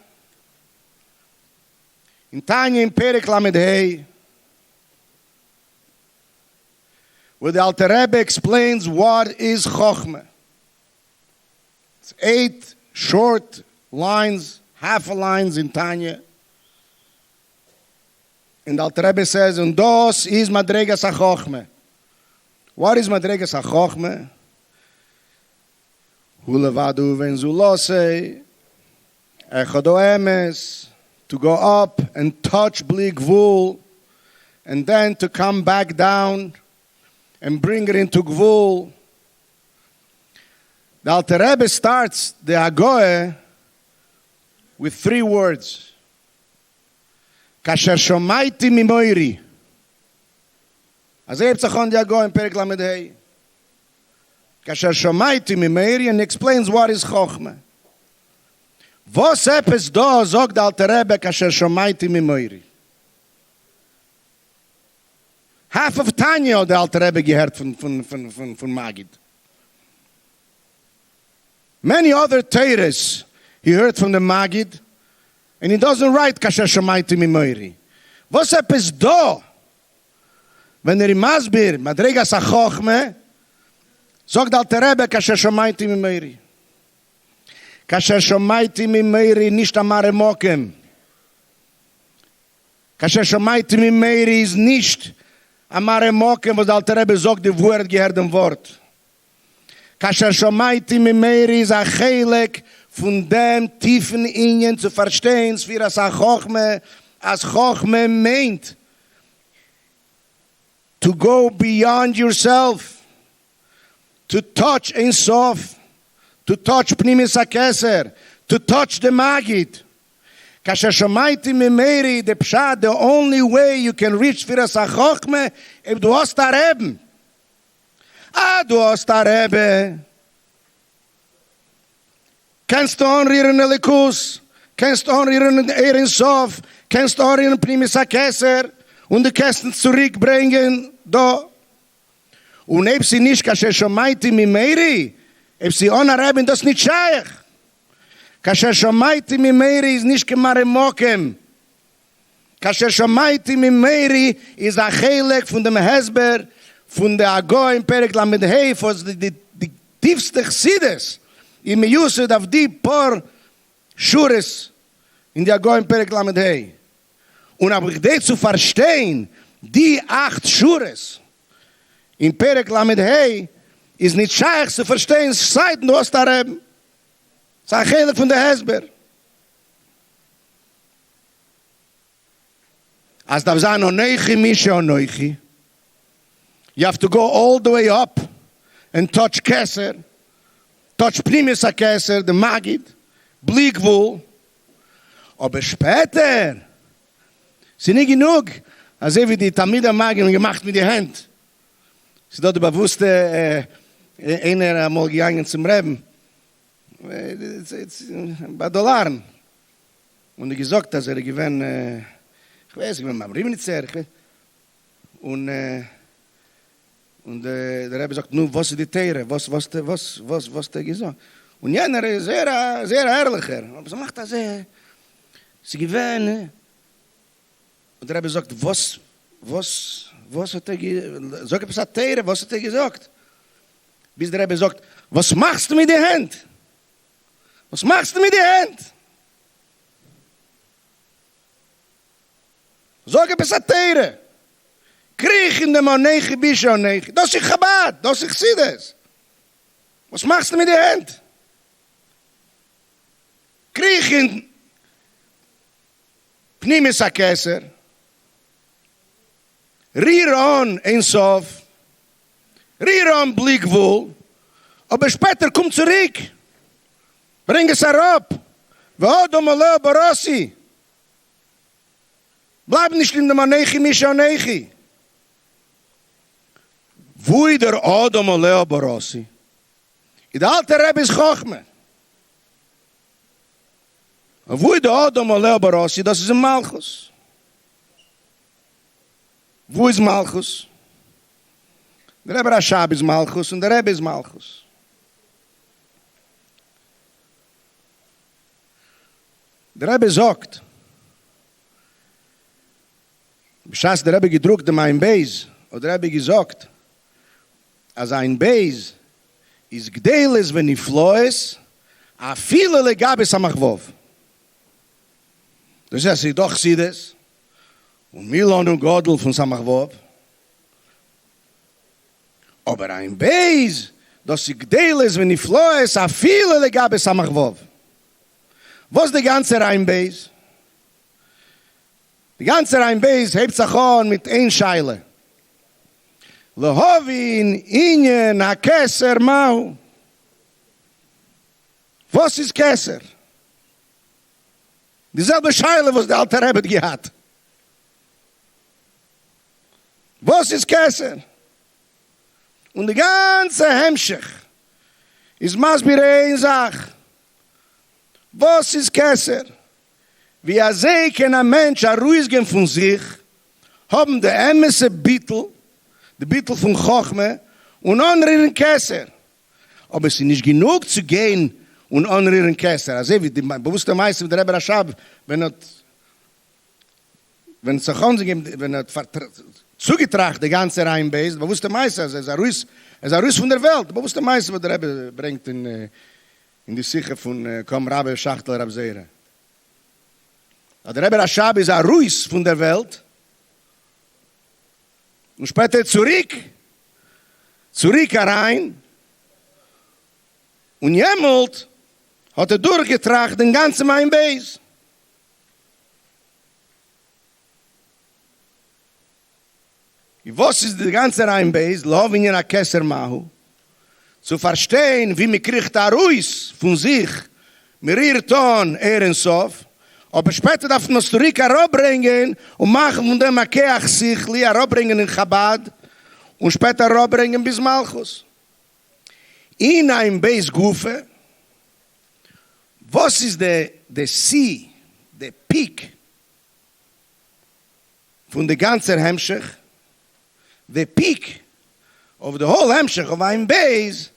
in Perek Lamed Hey, where the Alter Rebbe explains what is Chochmeh. It's 8 short lines, half a lines in Tanya. And the Alter Rebbe says, and dos is Madregas HaChochmeh. What is Madregas HaChochmeh? Hu levadu ven zulosei, echad o emes, to go up and touch Bli Gvul, and then to come back down and bring it into Gvul. The Alter Rebbe starts the Agoe with 3 words. Kasher shomaiti mimoiri. As Rebzachon the Agoe in Perek Lamed Hey. Kasher shomaiti mimoiri, and explains what is Chochmeh. Was epes do sagt der Alter Rebbe kasher shomaiti mimoiri. Half of Tanya, der alte Rebbe gehört von Magid. Many other Teires he heard from the Magid, and he doesn't write Kasher Shamaiti Mimoiri. Was ist da? Wenn im Masbir, Madregas HaChochme, sagt der alte Rebbe Kasher Shamaiti Mimoiri. Kasher Shamaiti Mimoiri nicht amare Mokem. Kasher Shamaiti Mimoiri ist nicht amare Mokem, was der alte Rebbe sagt, die Wort gehört dem Wort. Kasher Shamaiti Mimoiri ist ein Chelek von dem tiefen Ingen zu verstehen, wie das Chochme, als Chochme meint. To go beyond yourself, to touch Ein Sof, to touch Pnimis HaKeser, to touch the Magid. Kasher Shamaiti Mimeri, the Pshat, the only way you can reach Firas HaChochme, if du hast a Rebbe. Du hast a Rebbe. Kannst du anrühren Elikus, kannst du anrühren Ein Sof, kannst du anrühren Pnimis HaKeser, und du kannst ihn zurückbringen, da. Und ob sie nicht, Kasher Shamaiti Mimeri, ob sie ohne Rebbe, das nicht scheich. Kasher Shamaiti Mimeri ist nicht gemare Mokem. Kasher Shamaiti Mimeri ist ein Chelek von dem Hesber, von der Agoi im Perek Lamed Hei, was die tiefste Chsides, im Yusud auf die paar Schures in der Agoi im Perek Lamed Hei. Und aber ich zu verstehen, die 8 Schures in Perek Lamed Hei ist nicht scheich zu verstehen, seit du hast da Rebbe. Es ist ein Chelek von der Hesber. Als da sein Oneichi, Misha Oneichi, you have to go all the way up and touch Keser, touch Pnimis HaKeser, the Magid, Bligvul. Aber später, sie nicht genug, als wie die Tamida Magid gemacht mit der Hand. Sie dort bewusste, einer einmal gegangen zum Reben. Bei Dollar. Und gesagt, dass gewinnt, ich weiß, ich bin mal Riemnitzer. Und der Rebbe sagt, nun, was ist die Teire? Was der gesagt? Und jener ist sehr ehrlicher. Aber sie macht das sie gewinnt. Und der Rebbe sagt, was hat gesagt? Sag etwas hat Teire, was hat gesagt? Bis der Rebbe sagt, was machst du mit der Hand? Was machst du mit der Hand? Sag etwas hat Teire. Krieg in dem Oneichi, Bisha Oneichi. Das ist Chabad, das ist Chsides. Was machst du mit der Hand? Krieg in Pnimis HaKeser. Rier an Ein Sof. Rier an Bligvul. Aber später komm zurück. Bring es herab. V'odom oleo barossi. Bleib nicht in dem Oneichi, Misha Oneichi. Wo der Odom oleo barossi. Der alte Rebbe ist Chochme. Und wo der Odom oleo barossi, das ist ein Malchus. Wo ist Malchus? Der Rebbe Rashab ist Malchus und der Rebbe ist Malchus. Der Rebbe sagt, B'shas der Rebbe gedruckt dem ein Beis, und der Rebbe gesagt, als ein Beis ist gdeles, wenn ich floes, a viele legabes amachvov. Das heißt, ich doch sehe das, und Milan und Godel von Samachvov. Aber ein Beis, das ist gdeles, wenn ich floes, a viele legabes amachvov. Was ist der ganze Reinbeis? Die ganze Reinbeis hebt sich an mit ein Scheile. Lehovin, Inyen, HaKeser, Mau. Was ist Keser? Dieselbe Scheile, was der alte Rebbe gehabt. Was ist Keser? Und die ganze Hemmschich ist Masbire ein Sach. Was ist Keser? Wie sei kann ein Mensch ruhig von sich, haben der Emesse Bittel, der Bittel von Chochme und anrühren Kesser. Aber es ist nicht genug zu gehen und anrühren Kesser. Also wie die bewusste Meister, der Rebbe Rashab, wenn es zugetracht, die ganze Reinbeis, bewusste Meister, es ist ein Ruß von der Welt. Bewusste Meister, was der Rebbe bringt in die Sicher von Kom Rabbe Schachtel Rabseire. Der Rebbe Rashab ist ein Ruß von der Welt. Und später zurück herein. Und jemals hat durchgetragen den ganzen mein Beis. Was ist der ganze Reinbeis? Loven in a Kesser Mahu. Zu verstehen, wie man kriegt a Ruis von sich. Mir irrton Ehrensof. Aber später darf man es zurück herabbringen und machen von dem Akeach Sichli, herabbringen in Chabad und später herabbringen bis Malchus. In einem Beis Gufe, was ist der See, der Peak von der ganzen Hemschech? The peak of the whole Hemshech of ein Beis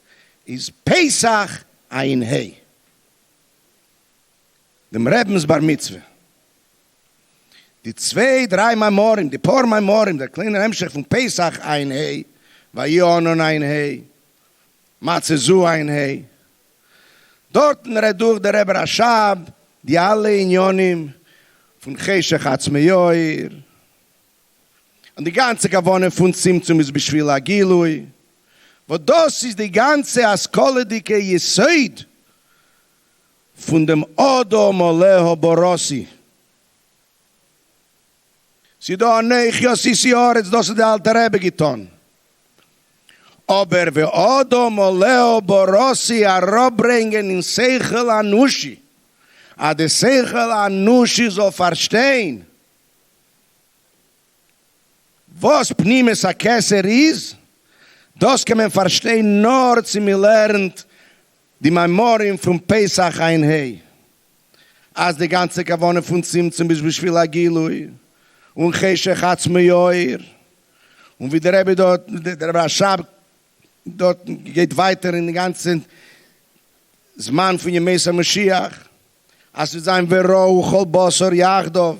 is Pesach ein Hei. Dem Rebens Bar Mitzvah. Die 2-3 Maimorim, die paar Maimorim, der kleine Hemshech von Pesach ein Hei, Vayonon ein Hei, Matzezu ein Hei. Dort durch der Rebbe Rashab, die alle Inyonim von Cheshach Atzmeyoir, und die ganze Kavone von Zimtzum ist Bishvil Agilui. Wo das ist die ganze Askoledike Yesoid von dem Odo Moleho Borossi. Sie do neich Yosisi Oretz, das ist der alte Rebbe getan. Aber wie Odo Moleho Borossi arrobbringen in Seichel Anushi, a de Seichel Anushi so verstehen, was Pnimes a Kesser ist, das kann man verstehen, nur zu mir lernt die Memorim von Pesach ein Hei. Als die ganze Kavone von Zimtzum bis Bishvil Agilui und Cheshach Atzmeyoir und wie der Rebbe dort, der Rebbe Rashab dort geht weiter in den ganzen Zman von Yemesa Mashiach, als wir sein Vero, Chol Bosor, Yachdov,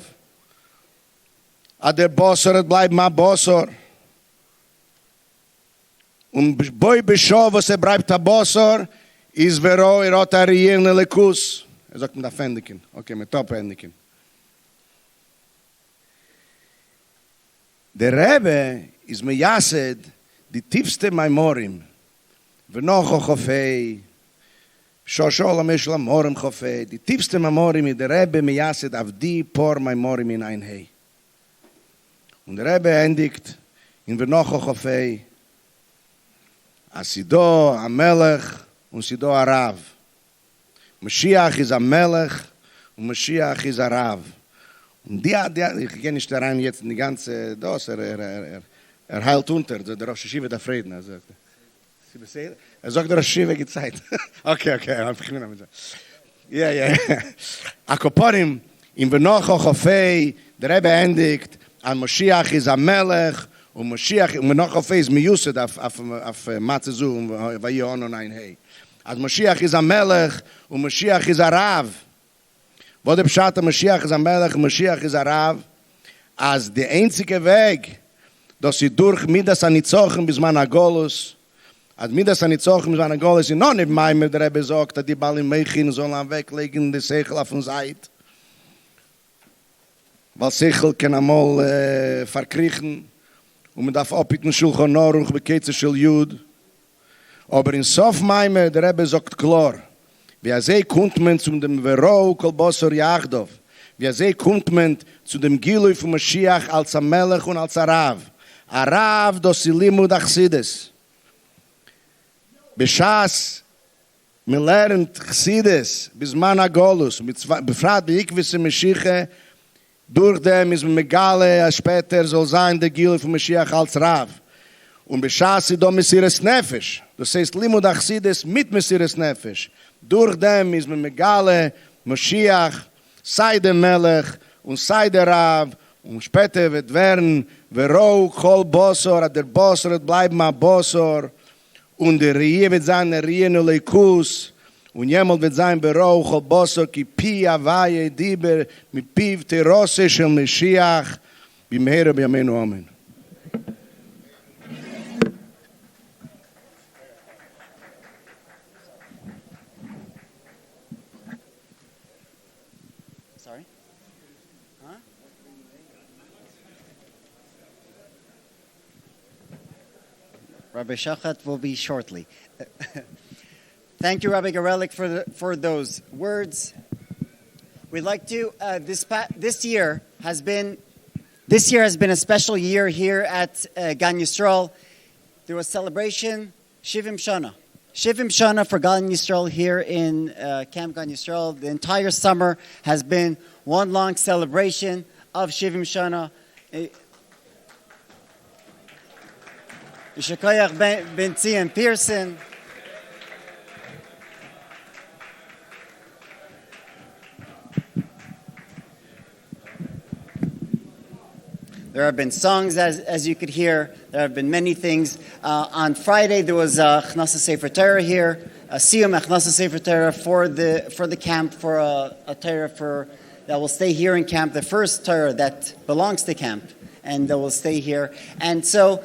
der Bossor bleibt ma Bossor. Und boi besho, was bleibt der Bossor, ist vero, hat rierne Lekus. Sagt mit der Fendiken. Okay, mit Top Fendiken. Der Rebbe ist mir jased, die tiefste Maimorim. Venocho Chofei, Shoshol Ameshla Morim Chofei. Die tiefste Maimorim, der Rebbe mir jased, auf die por Maimorim in ein Hei. Und der Rebbe endigt in Venocho Chofei, Asido a Melech und Sido a Rav. Mashiach ist a Melech und Mashiach ist a Rav. Und ich gehe nicht da rein jetzt in die ganze Dos, heilt unter, der Rosh Hashiva der Frieden. Sagt der Rosh Hashiva Zeit. Okay, einfach nicht mehr. Ja. Akoporim, in Venocho Chofei, der Rebbe endigt, an Moshiach is a Melech, und Moshiach, und noch auf Eis miyused auf Matzezu, und Vayonon ein Hei. Als Moshiach is a Melech, und Moshiach is a Rav. Wo der Pshat, Moshiach is a Melech, und Moshiach is a Rav, als der einzige Weg, dass sie durch Midas Anizochen bis man Agolus, als Midas Anizochen bis man Agolus, in noch nicht mein, der Rebbe sagt, dass die Ballen Mechin sollen weglegen, die Sechel auf uns Seite. Weil Sechel kann einmal verkriechen und man darf abhitten Schulchan Aruch beketze Schul Jud. Aber in Sof Maime, der Rebbe sagt klar, wie sei kommt man zu dem Vero Kol Bosor Yachdov, wie sei kommt man zu dem Gilui von Mashiach als ein Melech und als ein Rav. Ein Rav, das sie Limud Achsides. Beschas, man lernt Chsides, bis man Agolus, befragt wie ich wisse Mashiach, durch dem ist Megale, später soll sein der Gil von Mashiach als Rav. Und Beschas sie do Mesiris Nefesh. Das heißt, Limud Achsides mit Mesiris Nefesh. Durch dem ist Megale, Mashiach, sei der Melech und sei der Rav. Und später wird werden, Verou chol bosor, der bosor het bleiben a bosor, und der Rie wird sein der Rie no leikus, und jemals wird sein Verou chol bosor, ki pi avaye diber, mi piv terose shel Mashiach, bimheira b'yameinu amen. Sorry? Huh? Rabbi Shachat will be shortly. Thank you, Rabbi Garelik, for those words. We'd like to. This year has been a special year here at Gan Yisrael. There was celebration, Shivim Shana for Gan Yisrael here in Camp Gan Yisrael. The entire summer has been one long celebration of Shivim Shana. Yishakayach Ben Tzion Pearson. There have been songs, as you could hear. There have been many things. On Friday, there was Chnasa Sefer Torah here, a Siyum Chnasa Sefer Torah for the camp, for a Torah that will stay here in camp, the first Torah that belongs to camp, and that will stay here. And so,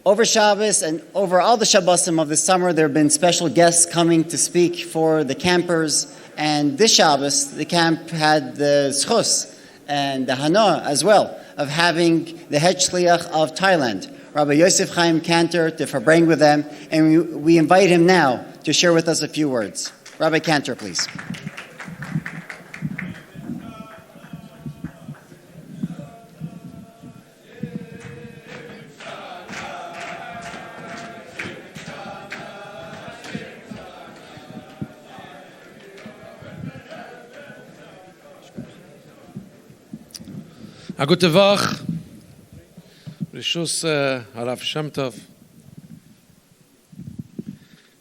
over Shabbos and over all the Shabbosim of the summer, there have been special guests coming to speak for the campers. And this Shabbos, the camp had the Zchus and the Hana as well, of having the head shliach of Thailand, Rabbi Yosef Chaim Cantor, to farbring with them, and we invite him now to share with us a few words. Rabbi Cantor, please. A gute Woche. Rishus Harav Shem Tov.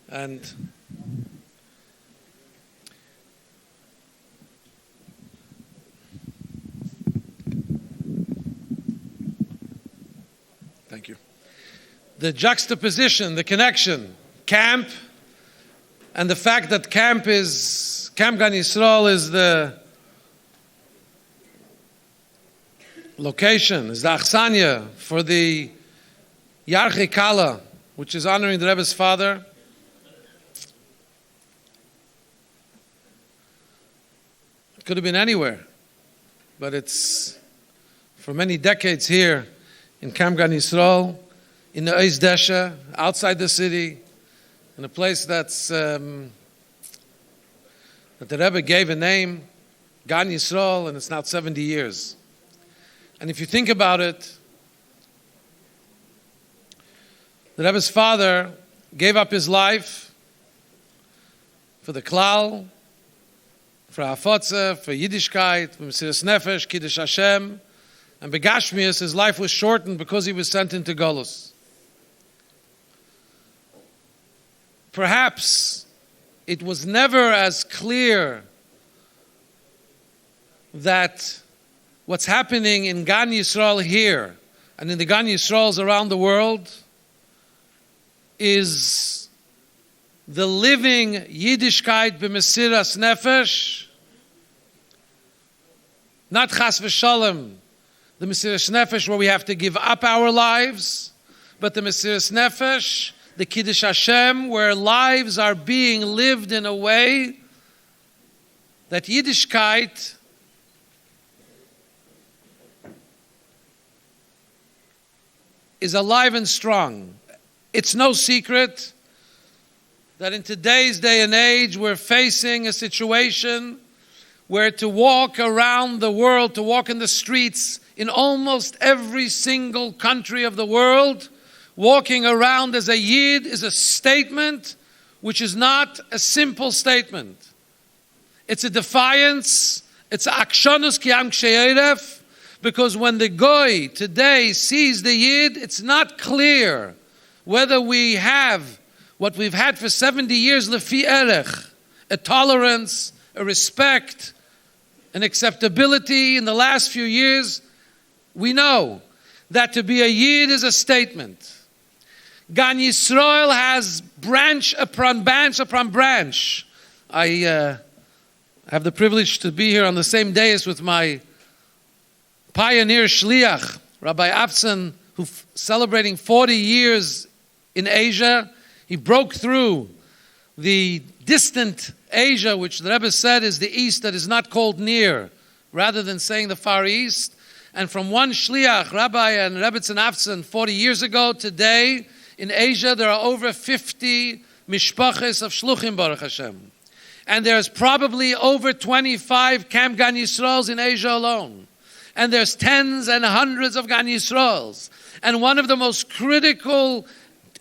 And thank you. The juxtaposition, the connection, camp, and the fact that Camp Gan Yisrael is the location, is the Achsanya for the Yarchei Kallah, which is honoring the Rebbe's father. It could have been anywhere, but it's for many decades here in Camp Gan Yisrael, in the Eis Desha, outside the city, in a place that's that the Rebbe gave a name, Gan Yisrael, and it's now 70 years. And if you think about it, the Rebbe's father gave up his life for the Klal, for Hafotze, for Yiddishkeit, for Mesiras Nefesh, Kiddush Hashem, and Begashmias, his life was shortened because he was sent into Golus. Perhaps it was never as clear that what's happening in Gan Yisrael here and in the Gan Yisraels around the world is the living Yiddishkeit b'Mesiras Nefesh, not Chas v'Shalom, the Mesiras Nefesh where we have to give up our lives, but the Mesiras Nefesh, the Kiddush Hashem, where lives are being lived in a way that Yiddishkeit is alive and strong. It's no secret that in today's day and age we're facing a situation where to walk around the world, to walk in the streets in almost every single country of the world, walking around as a Yid is a statement which is not a simple statement. It's a defiance, it's a akshanus ki am ksheiref, because when the Goy today sees the Yid, it's not clear whether we have what we've had for 70 years, lefi erech, a tolerance, a respect, an acceptability in the last few years. We know that to be a Yid is a statement. Gan Yisrael has branch upon branch upon branch. I have the privilege to be here on the same dais with my pioneer shliach, Rabbi Afson, who's celebrating 40 years in Asia. He broke through the distant Asia, which the Rebbe said is the East that is not called near, rather than saying the Far East. And from one shliach, Rabbi and Rebbetzin Afson, 40 years ago, today, in Asia, there are over 50 mishpaches of shluchim, Baruch Hashem. And there's probably over 25 Camp Gan Yisraels in Asia alone. And there's tens and hundreds of Gan Yisraels. And one of the most critical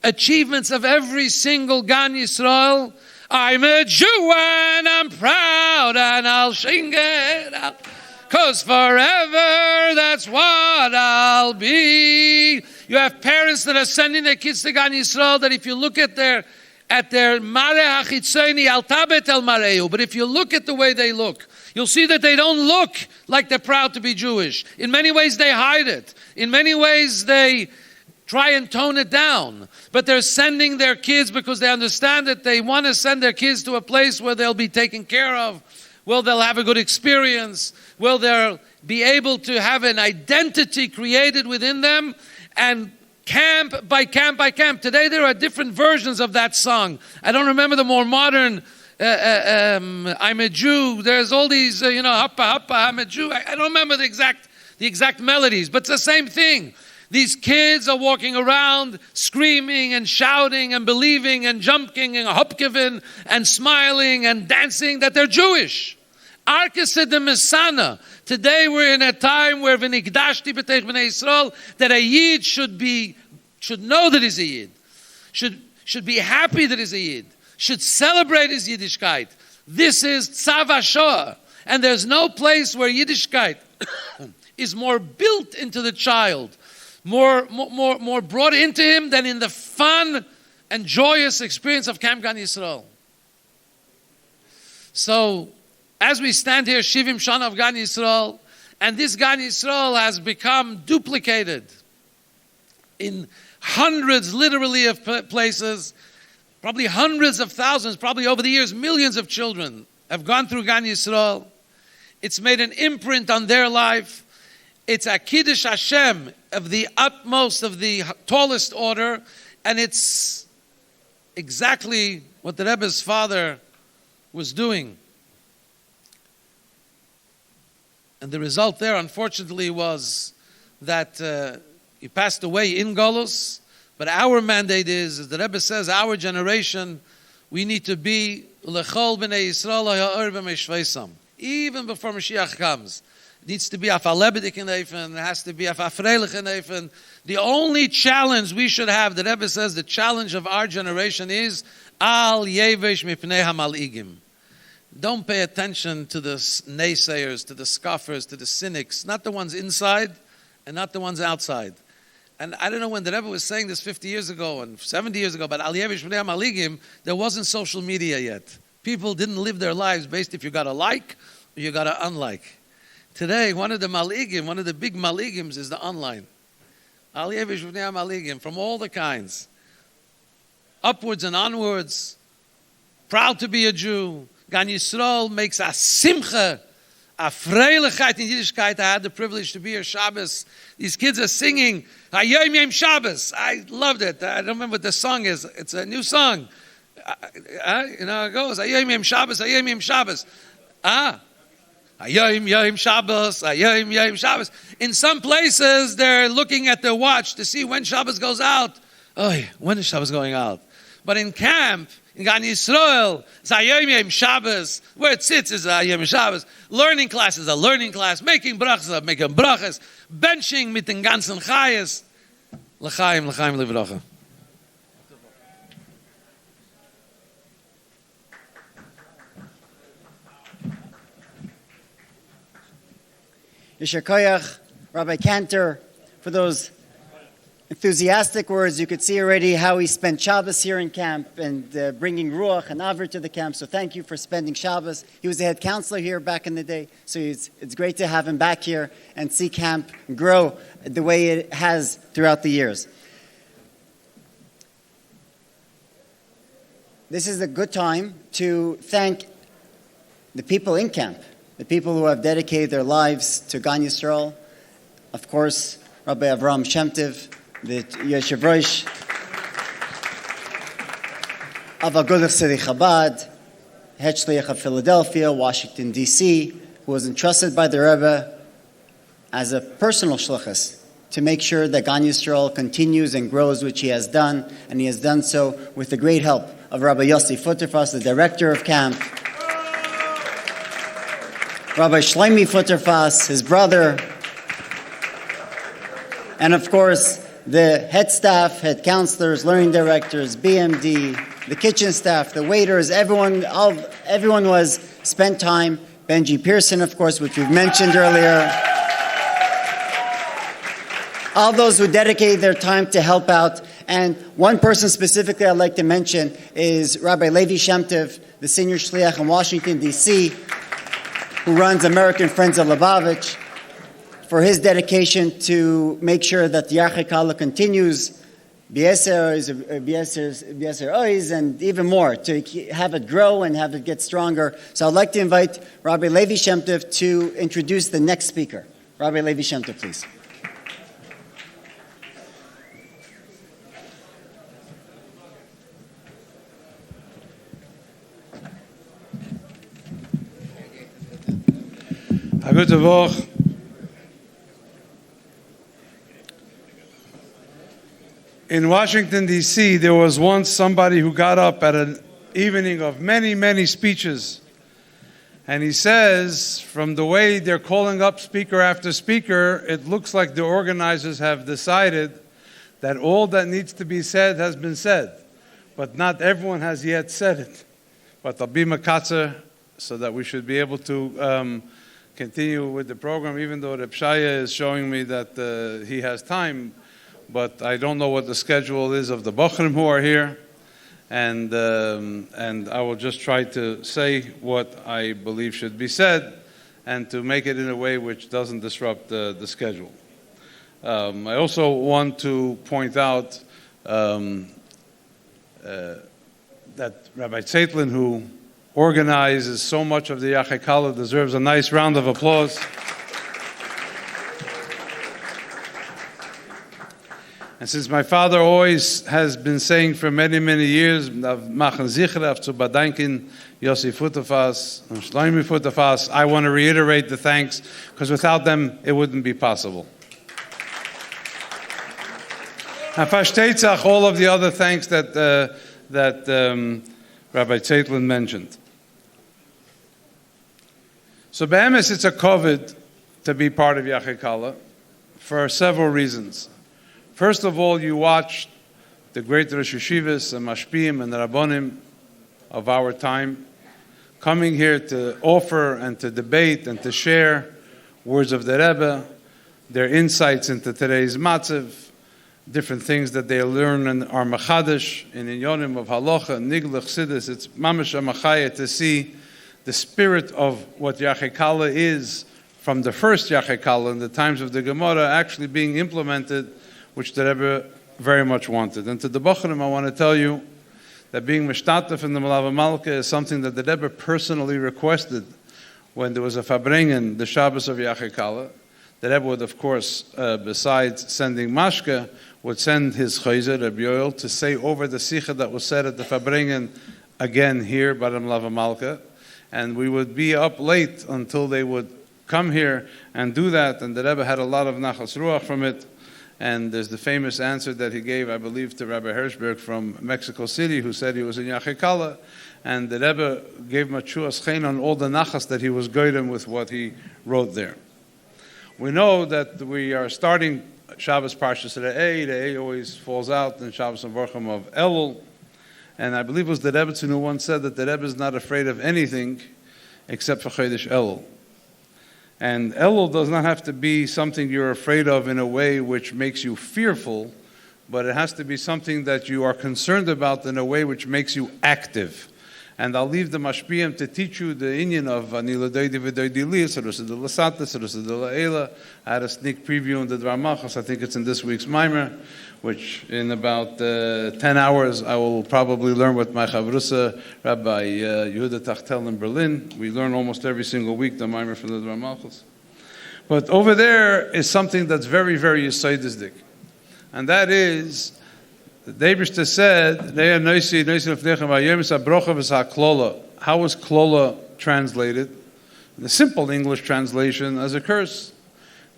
achievements of every single Gan Yisrael, I'm a Jew and I'm proud and I'll sing it out. 'Cause forever that's what I'll be. You have parents that are sending their kids to Gan Yisrael that if you look at their Mare HaChitzoni Al Tabet El Mareu, but if you look at the way they look, you'll see that they don't look like they're proud to be Jewish. In many ways they hide it. In many ways they try and tone it down. But they're sending their kids because they understand that they want to send their kids to a place where they'll be taken care of, where they'll have a good experience, where they'll be able to have an identity created within them, and camp by camp by camp. Today there are different versions of that song. I don't remember the more modern I'm a Jew. There's all these, happa, happa, I'm a Jew. I don't remember the exact melodies, but it's the same thing. These kids are walking around screaming and shouting and believing and jumping and hopkevin and smiling and dancing that they're Jewish. Arkese de Mesana. Today we're in a time where v'nikdashti b'teich b'nei Yisrael, that a Yid should know that he's a Yid, should be happy that he's a Yid, should celebrate his Yiddishkeit. This is Tzav HaShoah. And there's no place where Yiddishkeit is more built into the child, more brought into him than in the fun and joyous experience of Camp Gan Yisrael. So, as we stand here, Shivim Shana of Gan Yisrael, and this Gan Yisrael has become duplicated in hundreds, literally, of places, probably hundreds of thousands, probably over the years, millions of children have gone through Gan Yisrael. It's made an imprint on their life. It's a Kiddush Hashem of the utmost, of the tallest order, and it's exactly what the Rebbe's father was doing. And the result there, unfortunately, was that he passed away in Golus. But our mandate is, as the Rebbe says, our generation, we need to be L'chol b'nei Yisrael ha'or b'meshveisam. Even before Mashiach comes. It needs to be af alebedik in Eifen, it has to be af afreilich in Eifen. The only challenge we should have, the Rebbe says, the challenge of our generation is al yevesh mipnei ha'mal'igim. Don't pay attention to the naysayers, to the scoffers, to the cynics, not the ones inside and not the ones outside. And I don't know when the Rebbe was saying this 50 years ago and 70 years ago, but Al Yevish B'nei Maligim, there wasn't social media yet. People didn't live their lives based if you got a like or you got an unlike. Today, one of the Maligim, one of the big Maligims is the online. Al Yevish B'nei Maligim, from all the kinds. Upwards and onwards, proud to be a Jew. Gan Yisrael makes a simcha, a freiligkeit in Yiddishkeit. I had the privilege to be here Shabbos. These kids are singing Hayom Yom Shabbos. I loved it. I don't remember what the song is. It's a new song. It goes Hayom Yom Shabbos, Hayom Yom Shabbos. Hayom Yom Shabbos, Hayom Yom Shabbos. In some places, they're looking at their watch to see when Shabbos goes out. Oh, when is Shabbos going out? But in camp, in Gan Yisrael, it's Hayom Yom Shabbos. Where it sits is Hayom Yom Shabbos. Learning class is a learning class. Making brachas, making brachas. Benching mit den ganzen Chayes. L'chaim, l'chaim, l'vracha. Yarchei Kallah, Rabbi Cantor, for those enthusiastic words. You could see already how he spent Shabbos here in camp and bringing Ruach and Aver to the camp. So thank you for spending Shabbos. He was the head counselor here back in the day. So it's great to have him back here and see camp grow the way it has throughout the years. This is a good time to thank the people in camp, the people who have dedicated their lives to Gan Yisrael. Of course, Rabbi Avraham Shem Tov, the Yoshev Rosh of Agudah Tzedek Chabad, Head Shliach of Philadelphia, Washington, D.C., who was entrusted by the Rebbe as a personal shlichus to make sure that Gan Yisrael continues and grows, which he has done, and he has done so with the great help of Rabbi Yossi Futterfass, the director of camp, Rabbi Shlomi Futterfass, his brother, and of course, the head staff, head counselors, learning directors, BMD, the kitchen staff, the waiters, everyone was spent time. Benji Pearson, of course, which we've mentioned earlier. All those who dedicated their time to help out. And one person specifically I'd like to mention is Rabbi Levi Shem Tov, the senior shliach in Washington, D.C., who runs American Friends of Lubavitch, for his dedication to make sure that the Yarchei Kallah continues, B'yeser Oiz, and even more, to have it grow and have it get stronger. So I'd like to invite Rabbi Levi Shem Tov to introduce the next speaker. Rabbi Levi Shem Tov, please. Gute Woche. In Washington, D.C., there was once somebody who got up at an evening of many, many speeches, and he says, from the way they're calling up speaker after speaker, it looks like the organizers have decided that all that needs to be said has been said, but not everyone has yet said it. But I'll be makatzer so that we should be able to continue with the program, even though Reb Shaya is showing me that he has time, but I don't know what the schedule is of the Bochrim who are here, and I will just try to say what I believe should be said and to make it in a way which doesn't disrupt the schedule. I also want to point out that Rabbi Zeitlin, who organizes so much of the Yarchei Kallah, deserves a nice round of applause. And since my father always has been saying for many, many years, machen zichra zu bedanken Yossi Futterfass and Shlomi Futterfass, I want to reiterate the thanks, because without them it wouldn't be possible. And versteht all of the other thanks that Rabbi Zeitlin mentioned. So be'emes, it's a covet to be part of Yarchei Kallah for several reasons. First of all, you watch the great Rosh Yeshivas and Mashpiyim and the Rabbonim of our time coming here to offer and to debate and to share words of the Rebbe, their insights into today's matzav, different things that they learn in our Machadash, in Inyonim of Halacha, Nigla, Chassidus. It's mamash amachaya to see the spirit of what Yarchei Kallah is from the first Yarchei Kallah in the times of the Gemara actually being implemented, which the Rebbe very much wanted. And to the Bochrim, I want to tell you that being Mishtatef in the Malava Malka is something that the Rebbe personally requested when there was a Fabringen, the Shabbos of Yarchei Kallah. The Rebbe would, of course, besides sending Mashke, would send his Chayzer, Rebbe Yoel, to say over the Sikha that was said at the Fabringen again here by the Malava Malka. And we would be up late until they would come here and do that. And the Rebbe had a lot of Nachas Ruach from it. And there's the famous answer that he gave, I believe, to Rabbi Hirschberg from Mexico City, who said he was in Yarchei Kallah. And the Rebbe gave him a Shuas Chen on all the Nachas that he was goydem with what he wrote there. We know that we are starting Shabbos Parshas Re'eh. Re'eh always falls out in Shabbos and Vorchim of Elul. And I believe it was the Rebbetzin who once said that the Rebbe is not afraid of anything except for Chodesh Elul. And Elul does not have to be something you're afraid of in a way which makes you fearful, but it has to be something that you are concerned about in a way which makes you active. And I'll leave the mashpiyim to teach you the inyan of Anila Doidi V'Doidi Li, Sarusa de la Sata, Sarusa de la Eila. I had a sneak preview in the Dvar Machos. I think it's in this week's Maimer, which in about 10 hours I will probably learn with my Chavrusa, Rabbi Yehuda Tachtel in Berlin. We learn almost every single week the Maimer from the Dvar Machos. But over there is something that's very, very Yisayidistic. And that is, the Eibishter said, how was Kallah translated? The simple English translation as a curse.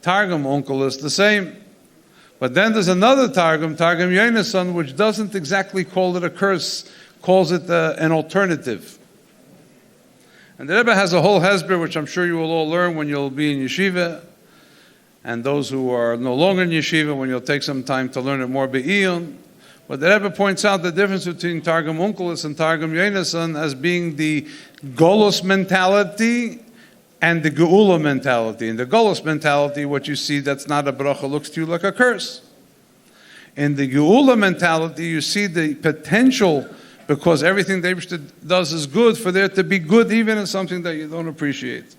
Targum Uncle is the same. But then there's another Targum Yonason, which doesn't exactly call it a curse, calls it an alternative. And the Rebbe has a whole hesber, which I'm sure you will all learn when you'll be in yeshiva. And those who are no longer in yeshiva, when you'll take some time to learn it more be'iyun. But the Rebbe points out the difference between Targum Unkelis and Targum Yonason as being the Golos mentality and the Geula mentality. In the Golos mentality, what you see that's not a bracha looks to you like a curse. In the Geula mentality, you see the potential, because everything the Eibishter does is good, for there to be good even in something that you don't appreciate.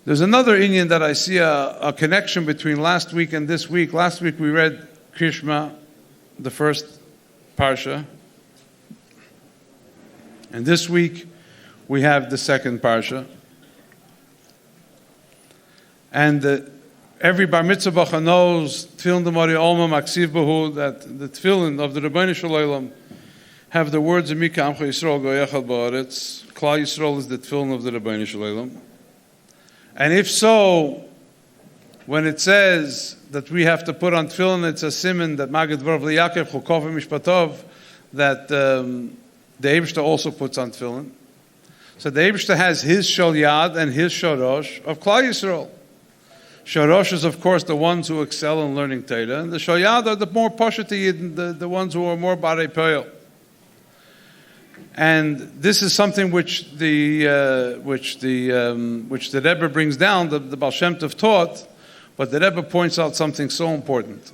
There's another inyan that I see a connection between last week and this week. Last week we read Krishma, the first parsha. And this week we have the second parsha. And every bar mitzvah bacha knows Tefillin Demari Olma Maksiv Bahu, that the Tefillin of the Rebbeinu Shalom have the words of Mika Amcha Yisrael Goyechad Ba'aretz. Klal Yisrael is the Tefillin of the Rebbeinu Shalom. And if so, when it says that we have to put on tefillin, it's a siman that Magid Dvarav Liyakev Chukov Mishpatov, that the Eibishter also puts on tefillin. So the Eibishter has his Shal Yad and his Shorosh of Klal Yisrael. Shorosh is, of course, the ones who excel in learning Torah, and the Shal Yad are the more Pashati, the ones who are more Barei Poel. And this is something which the Rebbe brings down, the Baal Shem Tov taught, but the Rebbe points out something so important.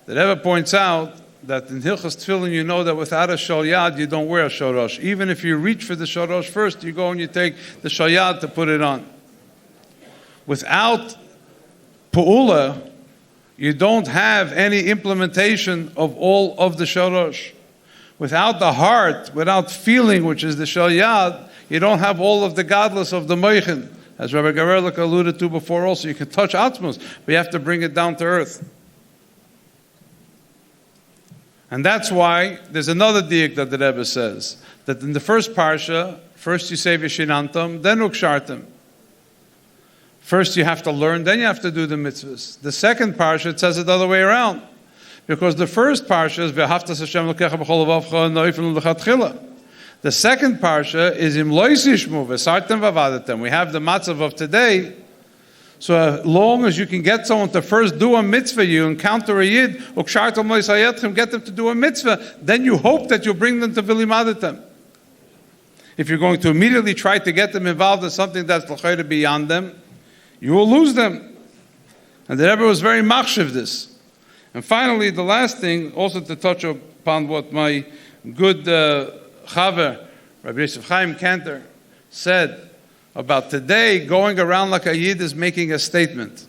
The Rebbe points out that in Hilchas Tefillin, you know that without a Shal Yad, you don't wear a Shorosh. Even if you reach for the Shorosh first, you go and you take the Shal Yad to put it on. Without Pu'ula, you don't have any implementation of all of the Shorosh. Without the heart, without feeling, which is the Shal Yad, you don't have all of the godless of the Moichin. As Rabbi Garerlik alluded to before also, you can touch Atmos, but you have to bring it down to earth. And that's why there's another diak that the Rebbe says, that in the first parsha, first you say Vishinantam, then Ukshartam. First you have to learn, then you have to do the mitzvahs. The second parsha, it says it the other way around. Because the first parsha is V'haftas Hashem L'kecha b'chol avavcha no'ifin l'chatchila. The second parsha is Im lo yisishmu v'sartem v'avadetem. We have the matzav of today. So as long as you can get someone to first do a mitzvah, you encounter a yid, ukshartem lo yisayetchem, get them to do a mitzvah, then you hope that you'll bring them to v'limadetem. If you're going to immediately try to get them involved in something that's l'chayre beyond them, you will lose them. And the Rebbe was very machshav this. And finally, the last thing, also to touch upon what my good chaver, Rabbi Yosef Chaim Kantor, said about today, going around like a yid is making a statement.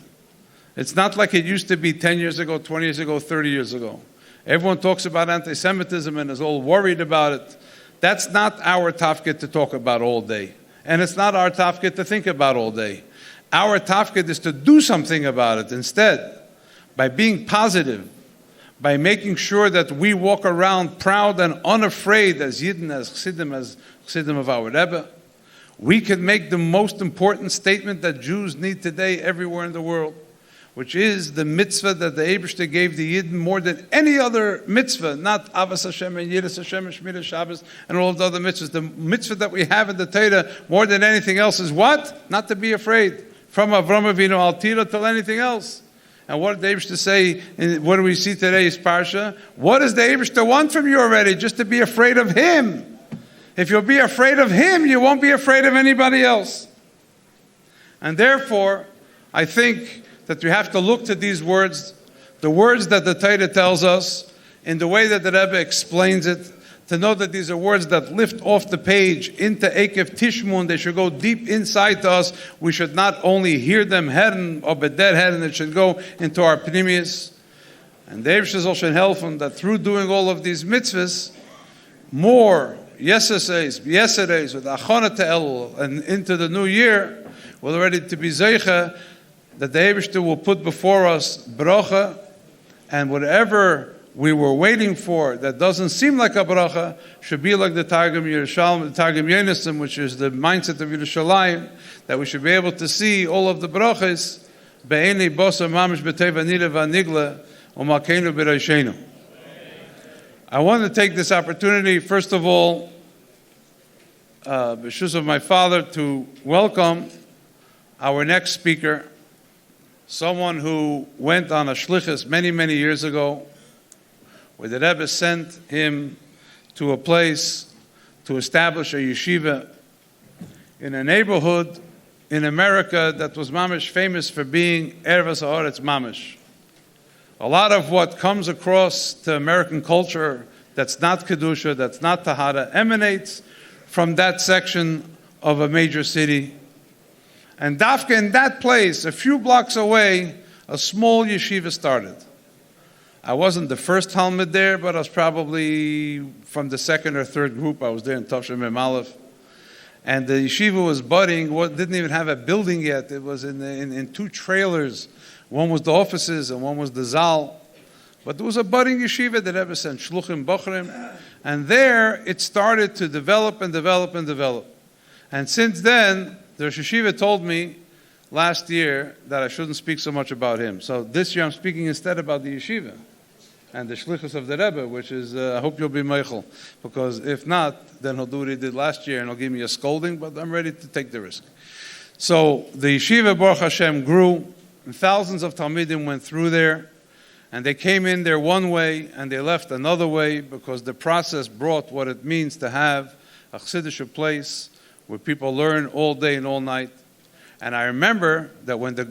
It's not like it used to be 10 years ago, 20 years ago, 30 years ago. Everyone talks about anti-Semitism and is all worried about it. That's not our tafkid to talk about all day. And it's not our tafkid to think about all day. Our tafkid is to do something about it instead. By being positive, by making sure that we walk around proud and unafraid as Yidden, as Chassidim of our Rebbe, we can make the most important statement that Jews need today everywhere in the world, which is the mitzvah that the Eibishter gave the Yidden more than any other mitzvah, not Avas Hashem and Yiras Hashem and Shmiras Shabbos and all of the other mitzvahs. The mitzvah that we have in the Torah more than anything else is what? Not to be afraid. From Avram Avinu al Tira till anything else. And what did the Eibishter say, what do we see today is Parsha? What does the Eibishter want from you already? Just to be afraid of Him. If you'll be afraid of Him, you won't be afraid of anybody else. And therefore, I think that we have to look to these words, the words that the Torah tells us, in the way that the Rebbe explains it, to know that these are words that lift off the page into Ekev Tishmun. They should go deep inside to us. We should not only hear them head or dead head, and it should go into our pnimius. And the Eibshter should help them that through doing all of these mitzvahs, more yesterdays with Achana Te'el and into the new year, we're ready to be Zeicha, that the Eibshter will put before us bracha, and whatever we were waiting for that doesn't seem like a bracha should be like the Targum Yerushalmi, the Targum Yonasim, which is the mindset of Yerushalayim, that we should be able to see all of the brachas be'enei bosa mamish b'teva nida v'nigla u'malkeinu b'reishenu. I want to take this opportunity, first of all, b'shus of my father, to welcome our next speaker, someone who went on a shlichus many, many years ago, where the Rebbe sent him to a place to establish a yeshiva in a neighborhood in America that was mamish famous for being Ervas Haaretz mamish. A lot of what comes across to American culture that's not Kedusha, that's not Tahara, emanates from that section of a major city. And Dafka, in that place, a few blocks away, a small yeshiva started. I wasn't the first Talmud there, but I was probably from the second or third group. I was there in Tavshin Mem Aleph. And the yeshiva was budding, didn't even have a building yet. It was in two trailers. One was the offices and one was the Zal. But there was a budding yeshiva that Rebbe sent Shluchim Bochrim. And there it started to develop and develop and develop. And since then, the Rosh Yeshiva told me last year that I shouldn't speak so much about him. So this year I'm speaking instead about the yeshiva and the shlichus of the Rebbe, which is, I hope you'll be meichel, because if not, then he'll do what he did last year and he'll give me a scolding, but I'm ready to take the risk. So the yeshiva, Baruch Hashem, grew, and thousands of Talmidim went through there, and they came in there one way and they left another way, because the process brought what it means to have a chassidish place where people learn all day and all night. And I remember that when the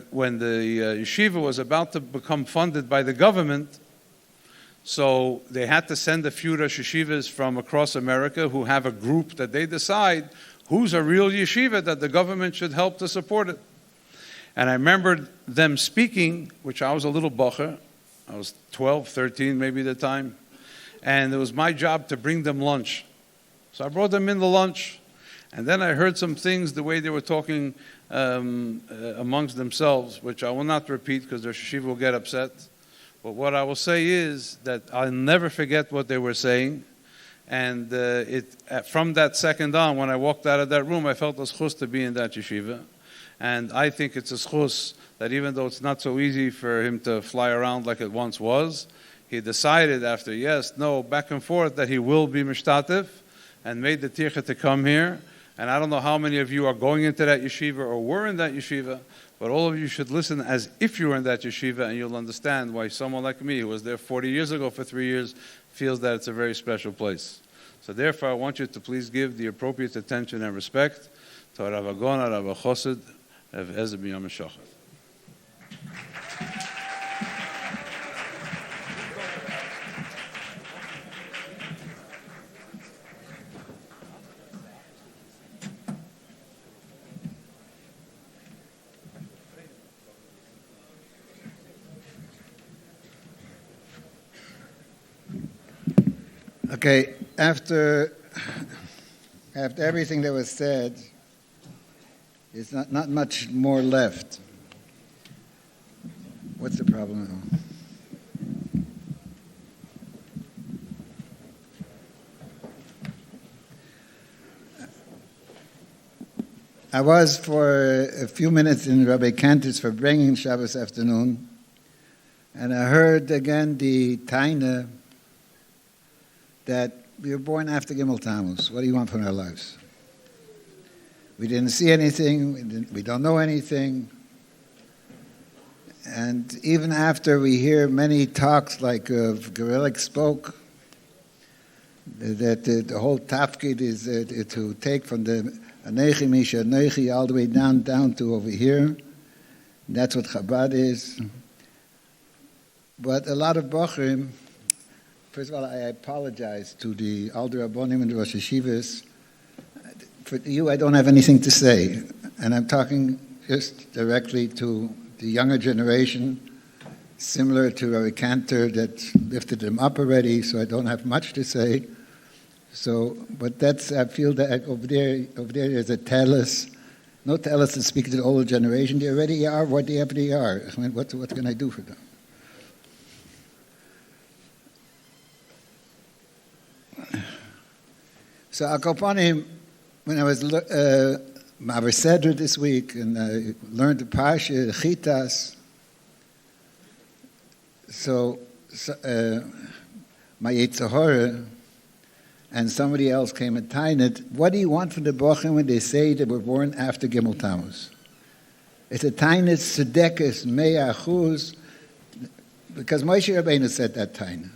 yeshiva was about to become funded by the government, so they had to send a few Rosh Yeshivas from across America who have a group that they decide who's a real yeshiva that the government should help to support it. And I remember them speaking, which I was a little bacher. I was 12, 13 maybe at the time. And it was my job to bring them lunch. So I brought them in the lunch. And then I heard some things, the way they were talking amongst themselves, which I will not repeat because their yeshiva will get upset. But what I will say is that I'll never forget what they were saying. And from that second on, when I walked out of that room, I felt a schus to be in that yeshiva. And I think it's a schus that even though it's not so easy for him to fly around like it once was, he decided after yes, no, back and forth, that he will be mishtatif, and made the tircha to come here. And I don't know how many of you are going into that yeshiva or were in that yeshiva, but all of you should listen as if you were in that yeshiva, and you'll understand why someone like me, who was there 40 years ago for 3 years, feels that it's a very special place. So therefore, I want you to please give the appropriate attention and respect to Rav Agona, Rav Chosid, Rav Ezer B'Yom HaShachar. Okay, after everything that was said, there's not much more left. What's the problem? I was for a few minutes in Rabbi Kantor's for bringing Shabbos afternoon, and I heard again the taina that we were born after Gimel Tammuz. What do you want from our lives? We didn't see anything. We don't know anything. And even after we hear many talks like Gorelik spoke, that the whole tafkid is to take from the Anechi Misha Anechi all the way down to over here, That's what Chabad is. But a lot of Bochrim, first of all, I apologize to the Alder Rabbonim and the Rosh Yeshivas. For you, I don't have anything to say. And I'm talking just directly to the younger generation, similar to Rabbi Cantor that lifted them up already, so I don't have much to say. So, but that's, I feel that over there there's a tellus, no tellus to speak to the older generation. They already are whatever they are. I mean, what can I do for them? So, Akoponim, when I was Maver Seder this week, and I learned the Parsha, Chitas, so my Yitzhahara, and somebody else came and tied it. What do you want from the Bochum when they say they were born after Gimel Tammuz? It's a tainet tzedekes mea achuz, because Moshe Rabbeinu said that tainet.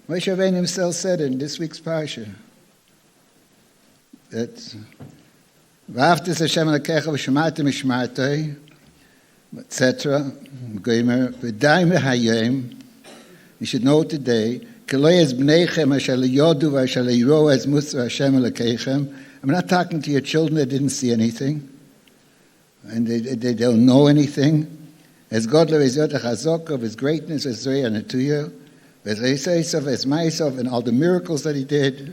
Moshe Rabbeinu himself said it in this week's parsha that v'aftas Hashem Elokecha v'shmartem mishmartei, etc. V'dai mehayim. You should know today. I'm not talking to your children that didn't see anything and they don't know anything. As God of His greatness, as Zoya as Ma'isov, and all the miracles that He did.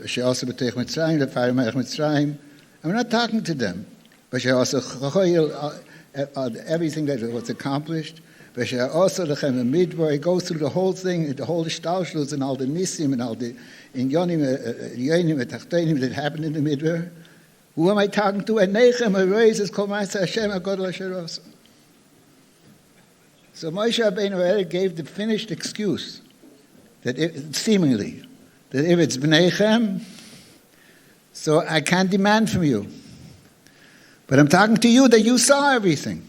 I'm not talking to them, but everything that was accomplished. Also the Midbar, it goes through the whole thing, the whole Shtalshlus and all the Nisim and all the Yonim and Tachtenim that happened in the Midbar. Who am I talking to? And Nechem raises Kol Ma'aseh Hashem HaGodol Asher Osa. So Moshe Rabbeinu already gave the finished excuse that seemingly that if it's B'nechem, so I can't demand from you. But I'm talking to you that you saw everything.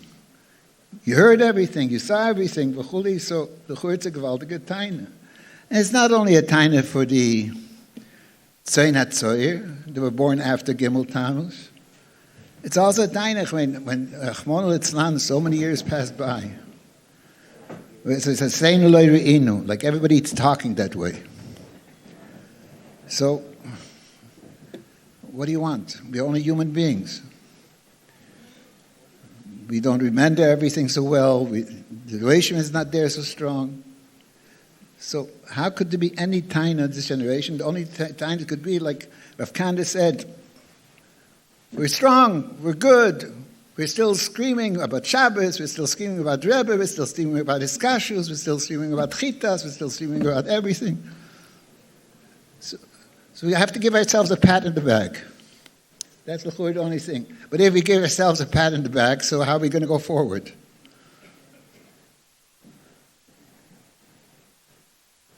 You heard everything, you saw everything, so the Chur's a gewaltige Taina. And it's not only a Taina for the Tzoyin HaTzoyer, they were born after Gimel Tammuz. It's also a Taina when Chmon Litzlan, so many years passed by. It's a Sein Eloi Re'inu, like everybody's talking that way. So, what do you want? We're only human beings. We don't remember everything so well. The relation is not there so strong. So how could there be any time of this generation? The only time it could be like Rav Kanda said, we're strong, we're good, we're still screaming about Shabbos, we're still screaming about Rebbe, we're still screaming about Iskashus, we're still screaming about Chitas, we're still screaming about everything. So we have to give ourselves a pat in the back. That's the only thing. But if we give ourselves a pat in the back, so how are we going to go forward?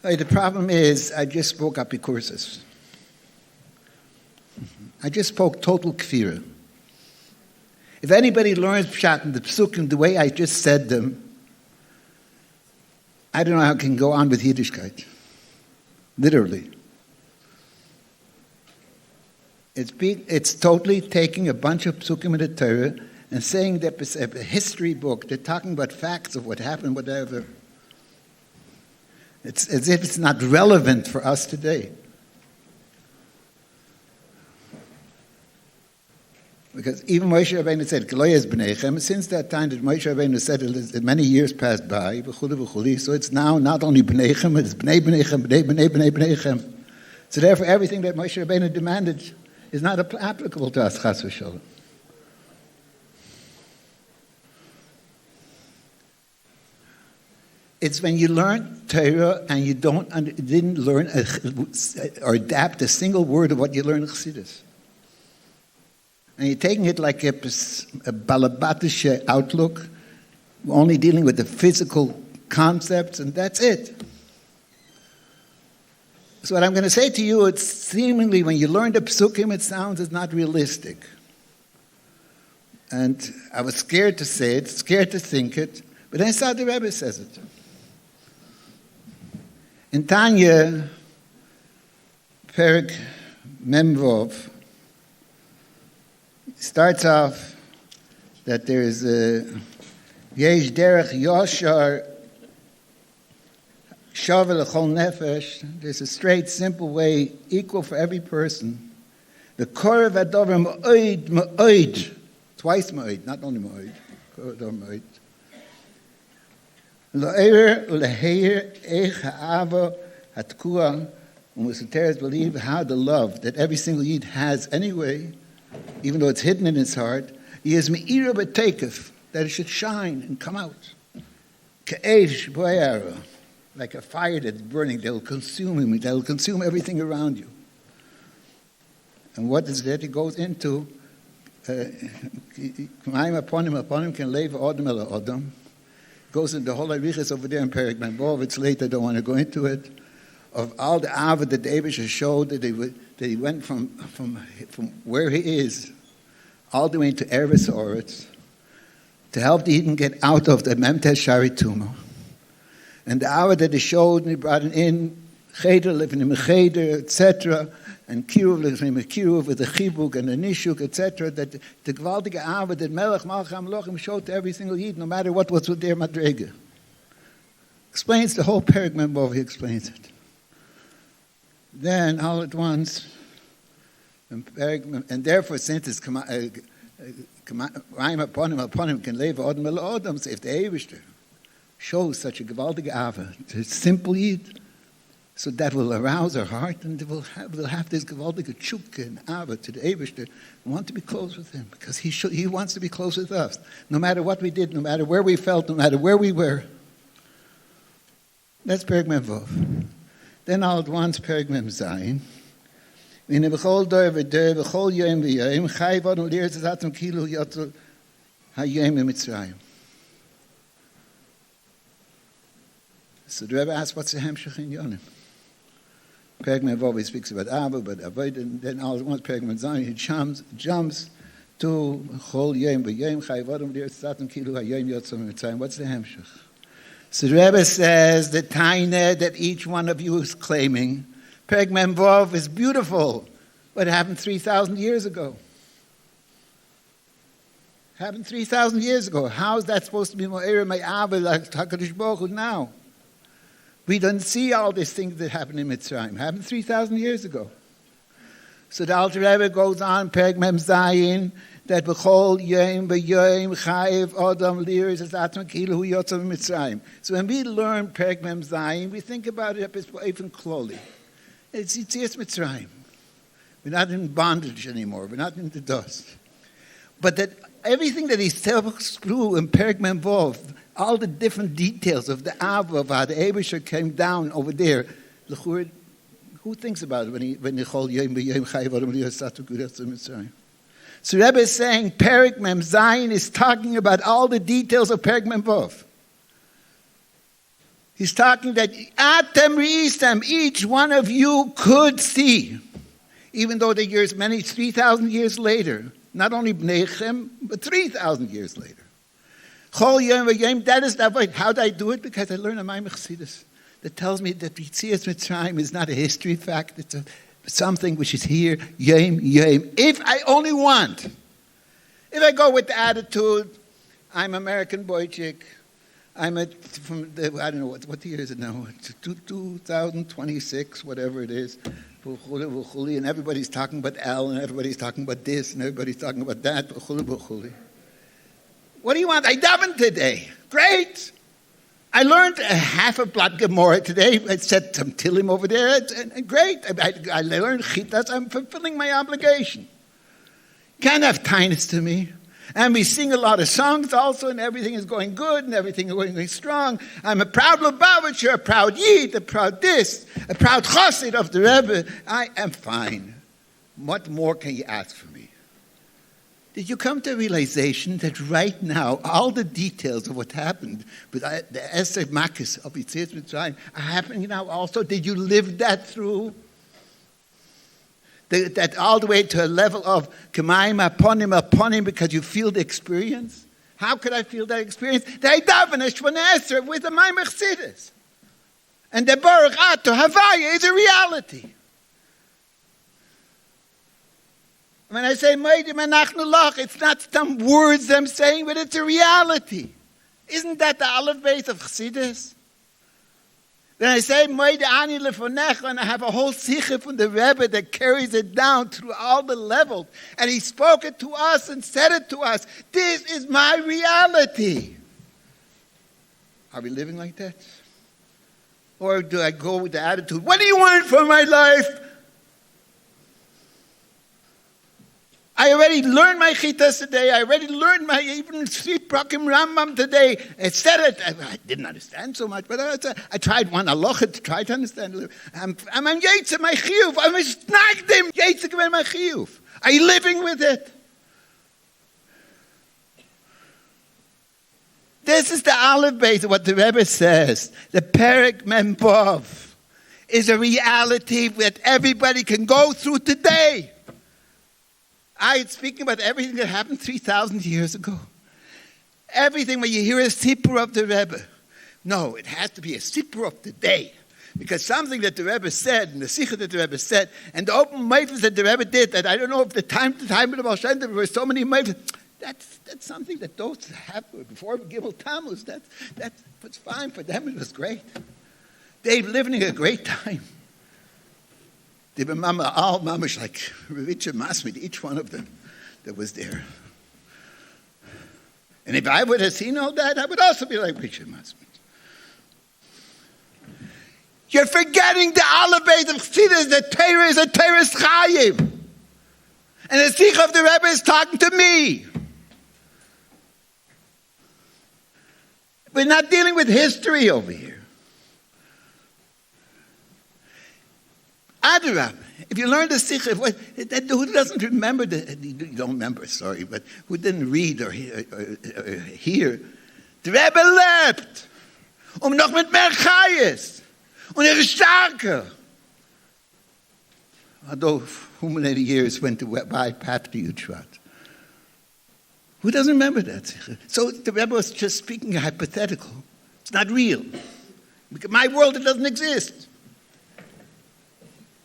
The problem is, I just spoke Apikursis. I just spoke total kfira. If anybody learns Pshat and the Psukim the way I just said them, I don't know how it can go on with Yiddishkeit. Literally. It's totally taking a bunch of psukim in the Torah and saying that it's a history book. They're talking about facts of what happened, whatever. It's as if it's not relevant for us today. Because even Moshe Rabbeinu said, Keloyes b'nechem, since that time that Moshe Rabbeinu said it, many years passed by, so it's now not only b'nechem, it's b'nei b'nechem, b'nei b'nei b'nei b'nechem. So therefore everything that Moshe Rabbeinu demanded is not applicable to us, chas v'sholem. It's when you learn Torah and you didn't learn or adapt a single word of what you learned in Chassidus. And you're taking it like a balabatische outlook, only dealing with the physical concepts, and that's it. So what I'm going to say to you, it's seemingly when you learn the psukim, it sounds it's not realistic. And I was scared to say it, scared to think it, but then I saw the Rebbe says it. In Tanya, Perek Memvov, starts off that there is Yesh derech yashar shavel l'chol nefesh. There's a straight, simple way, equal for every person. The korev adover ma'oid, twice ma'oid, not only ma'oid, korev adover ma'oid. La'er u'leheir eich ha'ava hatkua, and we believe how the love that every single yid has anyway, even though it's hidden in his heart, he is me'ira b'teikef, that it should shine and come out. Ka'esh bo'era, like a fire that's burning, that will consume him, that will consume everything around you. And what is that? It goes into upon him can lave Adam el Adam. Goes into the whole arichas over there in Perek Mem. It's late, I don't want to go into it. Of all the ava that the Eibush showed that he went from where he is all the way into Eretz Oretz to help the Eden get out of the Memtes Shari Tumah. And the ava that he showed, and he brought it in Cheder, living in Cheder, etc., and Kiruv, living in Kiruv with the Chibuk and the Nishuk, etc., that the gewaltige ava that Melech Malcham Lochim showed to every single Yid, no matter what was with their madrega. Explains the whole Perek Mem, he explains it. Then, all at once, and therefore, since it's Raim upon him, can lave Odom el Odom, so if the Eibishter shows such a gewaltige ava to simple Yid, so that will arouse our heart, and we'll have this gewaltige chuk and ava to the Eibishter, and want to be close with him, because he wants to be close with us, no matter what we did, no matter where we felt, no matter where we were. That's Perek Mem Vov. Then all at once, Perek Mem Zayin. In b'chol dor v'dor v'chol yom v'yom chai v'odom lir zazatim kilu yotzu hayom Mitzrayim. So the Rebbe asks, what's the hemshech in Yonim? Perek Mem Vov speaks about Ava, but Avoid, and then all at once, Perek Mem Zayin, he jumps to chol yom v'yom chai v'odom lir zazatim kilu hayom yotzu Mitzrayim. What's the hemshech? So the Rebbe says the taina that each one of you is claiming, Perek Mem Vov, is beautiful, but it happened 3,000 years ago. Happened 3,000 years ago. How is that supposed to be Mo'era Me'ava like HaKadosh Baruch Hu now? We don't see all these things that happened in Mitzrayim. Happened 3,000 years ago. So the Alter Rebbe goes on, Perek Mem Zayin, that b'chol yom v'yom chayev Adam lir zazatim kilu hu yotzav Mitzrayim. So when we learn Perek Mem Zayin, we think about it even closely. It's Mitzrayim. We're not in bondage anymore. We're not in the dust. But that everything that he tells through in Perek Mem Vov, all the different details of the Ava, of how the Eibusher came down over there, who thinks about it when he chol yom v'yom chayev Adam lir zazatim kilu hu yotzav Mitzrayim? So Rebbe is saying Perek Mem Zayin is talking about all the details of Perek Mem Vov. He's talking that Atem Re'istem, each one of you could see, even though the years, 3,000 years later, not only Bnechem, but 3,000 years later. Chol Yom V'Yom, that is that way. How did I do it? Because I learned a Maimon Chassidus that tells me that Yetzias Mitzrayim is not a history fact, it's something which is here, yom. If I only want, if I go with the attitude, I'm American boy chick, I don't know, what year is it now? 2026, whatever it is, and everybody's talking about L, and everybody's talking about this, and everybody's talking about that. What do you want? I davened today. Great. I learned a half a Blatt Gemara today. I said some Tilim over there. Great. I learned Chitas. I'm fulfilling my obligation. Can't have tinus to me. And we sing a lot of songs also, and everything is going good, and everything is going strong. I'm a proud Lubavitcher, a proud Yid, a proud this, a proud Chassid of the Rebbe. I am fine. What more can you ask for me? Did you come to a realization that right now, all the details of what happened with the Esther Makis of Yetzias Mitzrayim are happening now also? Did you live that through? That all the way to a level of K'mayim upon him because you feel the experience? How could I feel that experience? That I daven a Shmoneh Esrei with a Maimon Chassidus. And the Baruch Ato Havaya is a reality. When I say Moedim Anachnu Lach, it's not some words I'm saying, but it's a reality. Isn't that the olive base of Chassidus? When I say Moide Ani Lefonecha, and I have a whole sikha from the Rebbe that carries it down through all the levels, and he spoke it to us and said it to us. This is my reality. Are we living like that? Or do I go with the attitude, what do you want from my life? I already learned my chitas today. I already learned my even Sfit Prakim Rambam today. It said it. I didn't understand so much, but I tried one halacha to try to understand a little. I'm Yetzer my chiyuv. I'm Snagdim Yetzer gewen my chiyuv. Are you living with it? This is the olive base of what the Rebbe says. The Perek Mem Bov is a reality that everybody can go through today. I'm speaking about everything that happened 3,000 years ago. Everything when you hear a sipur of the Rebbe. No, it has to be a sipur of today. Because something that the Rebbe said, and the sikha that the Rebbe said, and the open meifers that the Rebbe did, that I don't know if the time of the Baal Shem Tov, there were so many meifers. That's something that those happened before Gimel Tammuz. That was fine for them. It was great. They lived in a great time. They were all mamash like Ravitcha Masmid, each one of them that was there. And if I would have seen all that, I would also be like Ravitcha Masmid. You're forgetting the olive base of Chassidus. The Torah is a Torah's Chayim. And the Sikh of the Rebbe is talking to me. We're not dealing with history over here. Adarab, if you learn the Sikha, who doesn't remember, you don't remember, sorry, but who didn't read or hear, the Rebbe lebt, noch mit mehr Chayes, und ist starker. Although, how many years went to buy Patriot? Who doesn't remember that Sikha? So the Rebbe was just speaking hypothetical. It's not real. Because my world, it doesn't exist.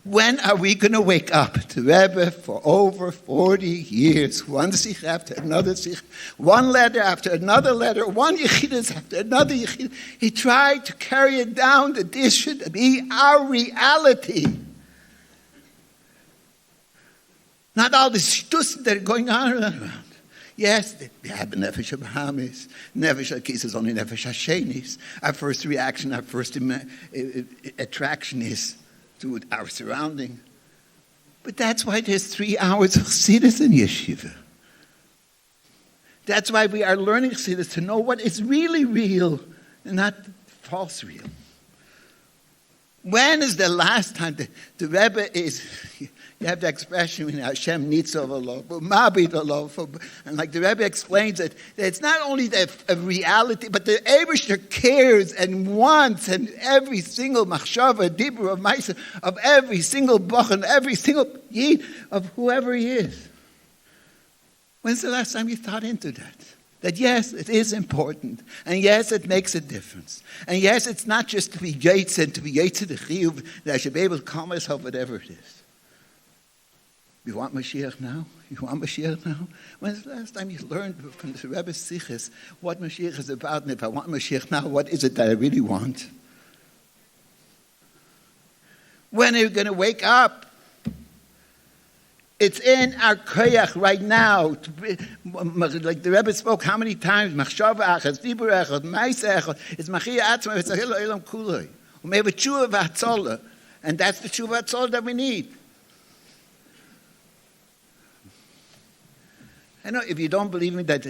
When are we going to wake up to Rebbe for over 40 years? One sikh after another sikh, one letter after another letter, one yechidus after another yechidus. He tried to carry it down that this should be our reality. Not all the shtus that are going on around. Yes, we have Nefesh Abrahamis. Nefesh Akis is only Nefesh Hashenis. Our first reaction, our first attraction is to our surrounding. But that's why there's 3 hours of Chassidus in Yeshiva. That's why we are learning Chassidus to know what is really real and not false real. When is the last time the Rebbe is, you have the expression, Hashem nitzov alo, mabit alo, and like the Rebbe explains it, that it's not only a reality, but the Eibusher cares and wants, and every single machshava, dibur of Maisa, of every single bach, and every single yid, of whoever he is. When's the last time you thought into that? That yes, it is important, and yes, it makes a difference. And yes, it's not just to be yaitz and to be yaitz the chiyuv, that I should be able to call myself whatever it is. You want Mashiach now? You want Mashiach now? When's the last time you learned from the Rebbe's Sichos what Mashiach is about? And if I want Mashiach now, what is it that I really want? When are you going to wake up? It's in our koyach right now. Like the Rebbe spoke how many times? Machshava echad, dibur echad, ma'aseh echad. It's machia atzma, it's achil olam kuloi. We have a tshuva v'hatzola. And that's the tshuva v'hatzola that we need. I know if you don't believe me, that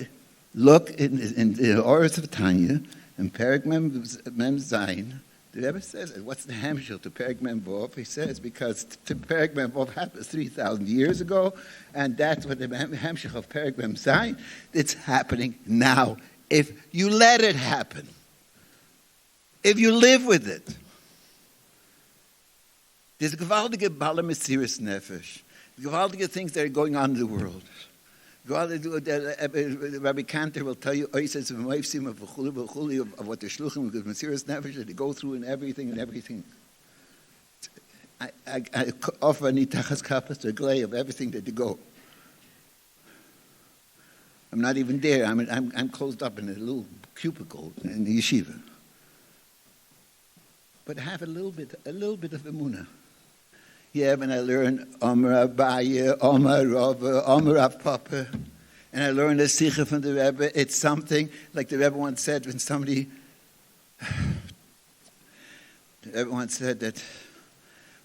look in the Oros of Tanya, in Perek Mem Zayin, the Rebbe says, what's the hamshel to Perek Mem Vov? He says, because to Perek Mem Vov happened 3,000 years ago, and that's what the hamshel of Perek Mem Zayin, it's happening now. If you let it happen, if you live with it, there's gewaltige Bala Mesiris Nefesh, gewaltige things that are going on in the world. Rabbi Kantor will tell you of what the shluchim, because Mesiras Nefesh that they go through in everything and everything. I offer nitachas kapas to glay of everything that they go. I'm not even there. I'm closed up in a little cubicle in the yeshiva. But I have a little bit of emunah. Yeah, when I learn Omer Abaye, Omer Rava, Omer Rav Papa, and I learn the Sikha from the Rebbe, it's something like the Rebbe once said when somebody, the Rebbe once said that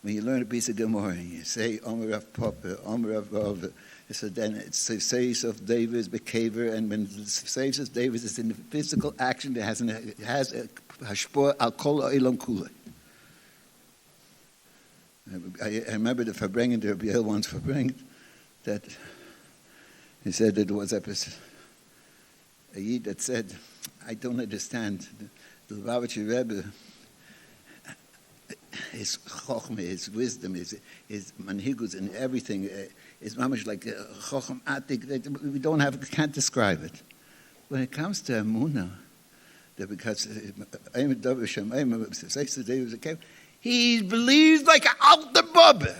when you learn a piece of Gemara and you say Omer Rav Papa, Omer Rav Rava, so then it's the saves of David behavior, and when the saves of David is in the physical action that has a hashpor al kol olam kula. I remember the Farbrengen, the Rabbi once Farbrengen, that he said that there was a Yid that said, I don't understand, the Lubavitcher Rebbe, his chokhmah, his wisdom, his manhigus and everything is mamish like chochem atik that we can't describe it. When it comes to emunah, that because he believes like out the bubba,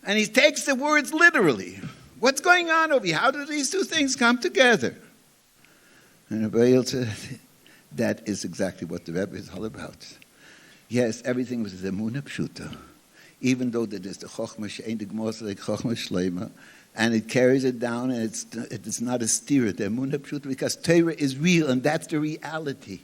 and he takes the words literally. What's going on over here? How do these two things come together? And Rabbi said, that is exactly what the Rebbe is all about. Yes, everything was the emunah pshuta, even though that is the chokhmah she'ein digmos like chokhmah shleima, and it carries it down, and it's not a stira, the emunah pshuta, because Torah is real, and that's the reality.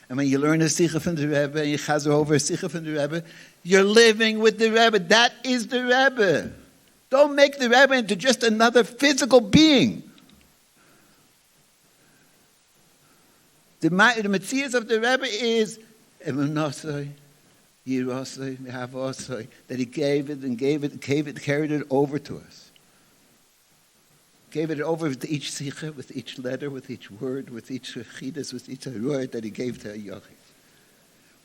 And when you learn a sikha from the Rebbe, and you chazer over a sikha from the Rebbe, you're living with the Rebbe. That is the Rebbe. Don't make the Rebbe into just another physical being. The metzias of the Rebbe is emunasai, yirasai, mehavasai, that he gave it, carried it over to us. Gave it over with each sikha, with each letter, with each word, with each chidus, with each word that he gave to a yochid.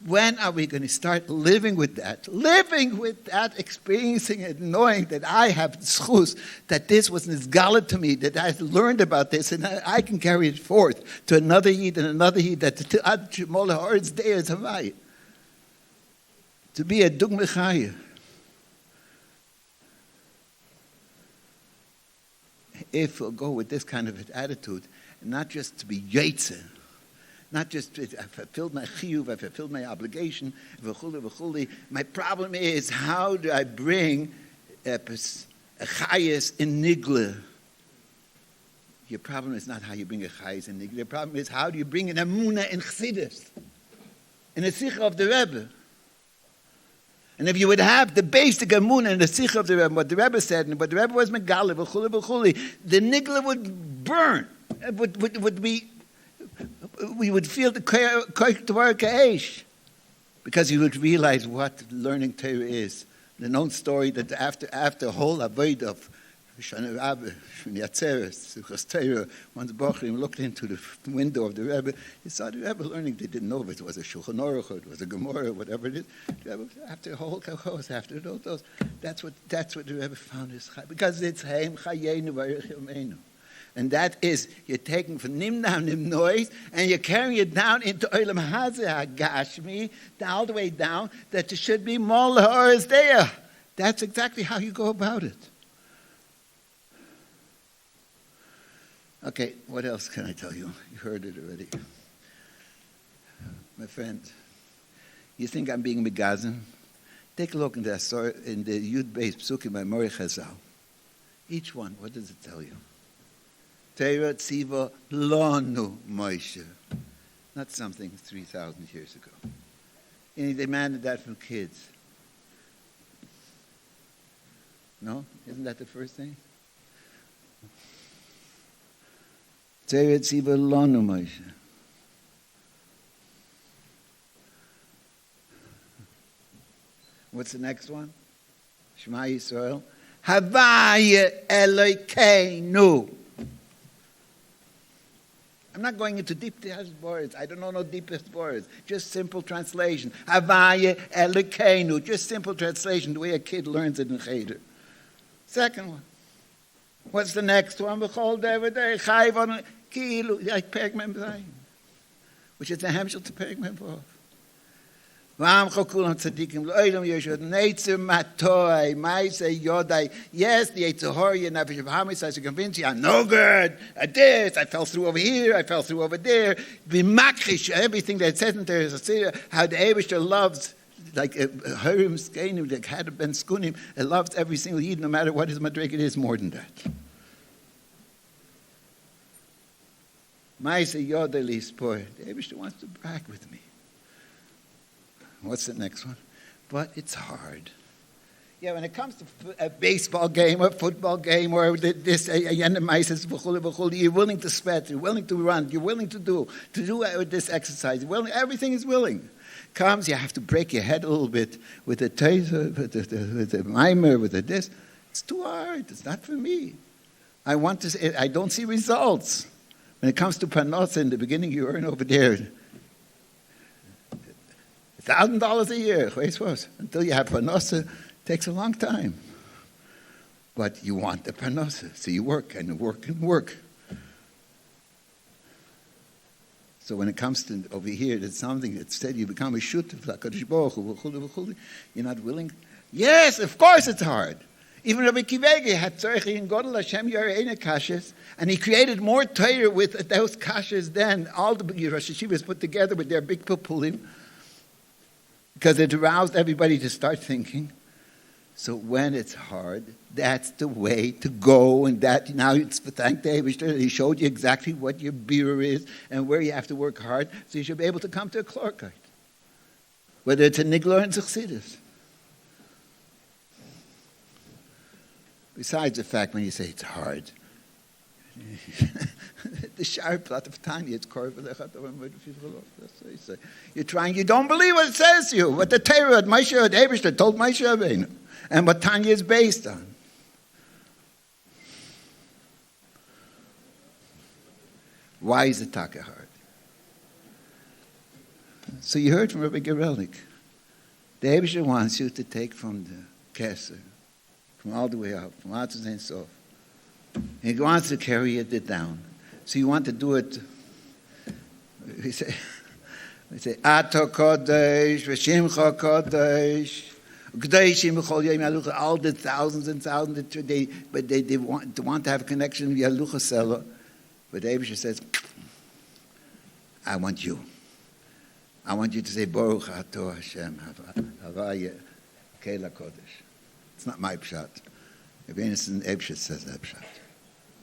When are we going to start living with that? Living with that, experiencing it, knowing that I have schus, that this was nizgala to me, that I learned about this, and I can carry it forth to another yid and another yid, that to ad shemol haaretz de'er zamai. To be a dug mechaya. If we'll go with this kind of attitude, not just to be yetzer, not just I fulfilled my chiyuv, I fulfilled my obligation, v'chuli. My problem is, how do I bring a chayes in nigla? Your problem is not how you bring a chayes in nigla. Your problem is, how do you bring an emunah in chassidus, in the sikha of the Rebbe? And if you would have the basic emunah and the sikha of the Rebbe, what the Rebbe said, and what the Rebbe was megale, v'chuli, the nigla would burn. It would be. We would feel the Torah ka'esh, because you would realize what learning Torah is. The known story that after a whole avodah of Shana Rabbe, Shmini Atzeres, Suchas Torah, once Bochrim looked into the window of the Rebbe, he saw the Rebbe learning. They didn't know if it was a Shulchan Aruch or it was a Gemara, whatever it is. The Rebbe, after a whole kachos, after those, that's what the Rebbe found is chai, because it's Haim Chayenu V'Arich Yomeinu. And that is, you're taking from Nimna Nim noise, and you're carrying it down into Olam Hazeh HaGashmi, all the way down, that there should be Mol Ha'aretz there. That's exactly how you go about it. Okay, what else can I tell you? You heard it already. My friend, you think I'm being Megazin? Take a look in the Yud Beis Psukim by Mori Chazal. Each one, what does it tell you? Teira tziva lonu Moshe. Not something 3,000 years ago. And he demanded that from kids. No? Isn't that the first thing? Teira tziva lonu Moshe. What's the next one? Shema Yisrael. Havaya Elokeinu. I'm not going into deepest words. I don't know no deepest words. Just simple translation. Havaya Elokeinu. Just simple translation, the way a kid learns it in Cheder. Second one. What's the next one? B'chol David Chayv on Kilu, like Perek Mem Zayin, which is the Hemshel to Perek Mem Vav. Vam chokulam tzadikim lo'olam yeshud neitzer matoi ma'aseh yodai. Yes, the Yitzhahori and Nefesh of Hamis tries to convince you, I'm no good at this. I fell through over here. I fell through over there. Be makrish everything that says in there is how the Eibishter loves, like Harim Skenim, like Had Ben Skunim, it loves every single Yid, no matter what his madrig it is, more than that. Ma'aseh yodai lispor. The Eibishter wants to brag with me. What's the next one? But it's hard. Yeah, when it comes to a baseball game or a football game or this, you're willing to sweat, you're willing to run, you're willing to do this exercise. Everything is willing. Comes, you have to break your head a little bit with the taser, with the mimer, with the this. It's too hard. It's not for me. I don't see results. When it comes to parnasa, in the beginning you earn over there $1,000 a year, until you have parnasa, takes a long time. But you want the parnasa, so you work and work and work. So when it comes to over here, it's something that said you become a shut, you're not willing. Yes, of course it's hard. Even Rabbi Kivegi had tzorich in Godel Hashem Yareina Kashas, and he created more Torah with those Kashas than all the Rosh Hashivas put together with their big pupulim, because it aroused everybody to start thinking. So when it's hard, that's the way to go. And that now it's thank the Eibishter. He showed you exactly what your beer is and where you have to work hard, so you should be able to come to a Klorkite. Whether it's a Nigla or in Zechsidus. Besides the fact when you say it's hard, the sharp plot of Tanya, it's you're trying, you don't believe what it says to you, what the Torah, what Moshe, what Eibishter told Moshe Rabbeinu, and what Tanya is based on. Why is the Taka hard? So you heard from Rabbi Gerelnik. The Eibishter wants you to take from the Kesser, from all the way up, from Atzos Ein Sof. He wants to carry it down. So you want to do it. We say, Ato Kodesh, V'Shimcha Kodesh, G'dayshim V'chol Yom Yalucha. All the thousands and thousands, they want to have a connection with Yalucha Selah. But Eibishter says, I want you. I want you to say, Baruch Ato Hashem Havaya Keila Kodesh. It's not my pshat. If Eibishter Eibishter says that pshat.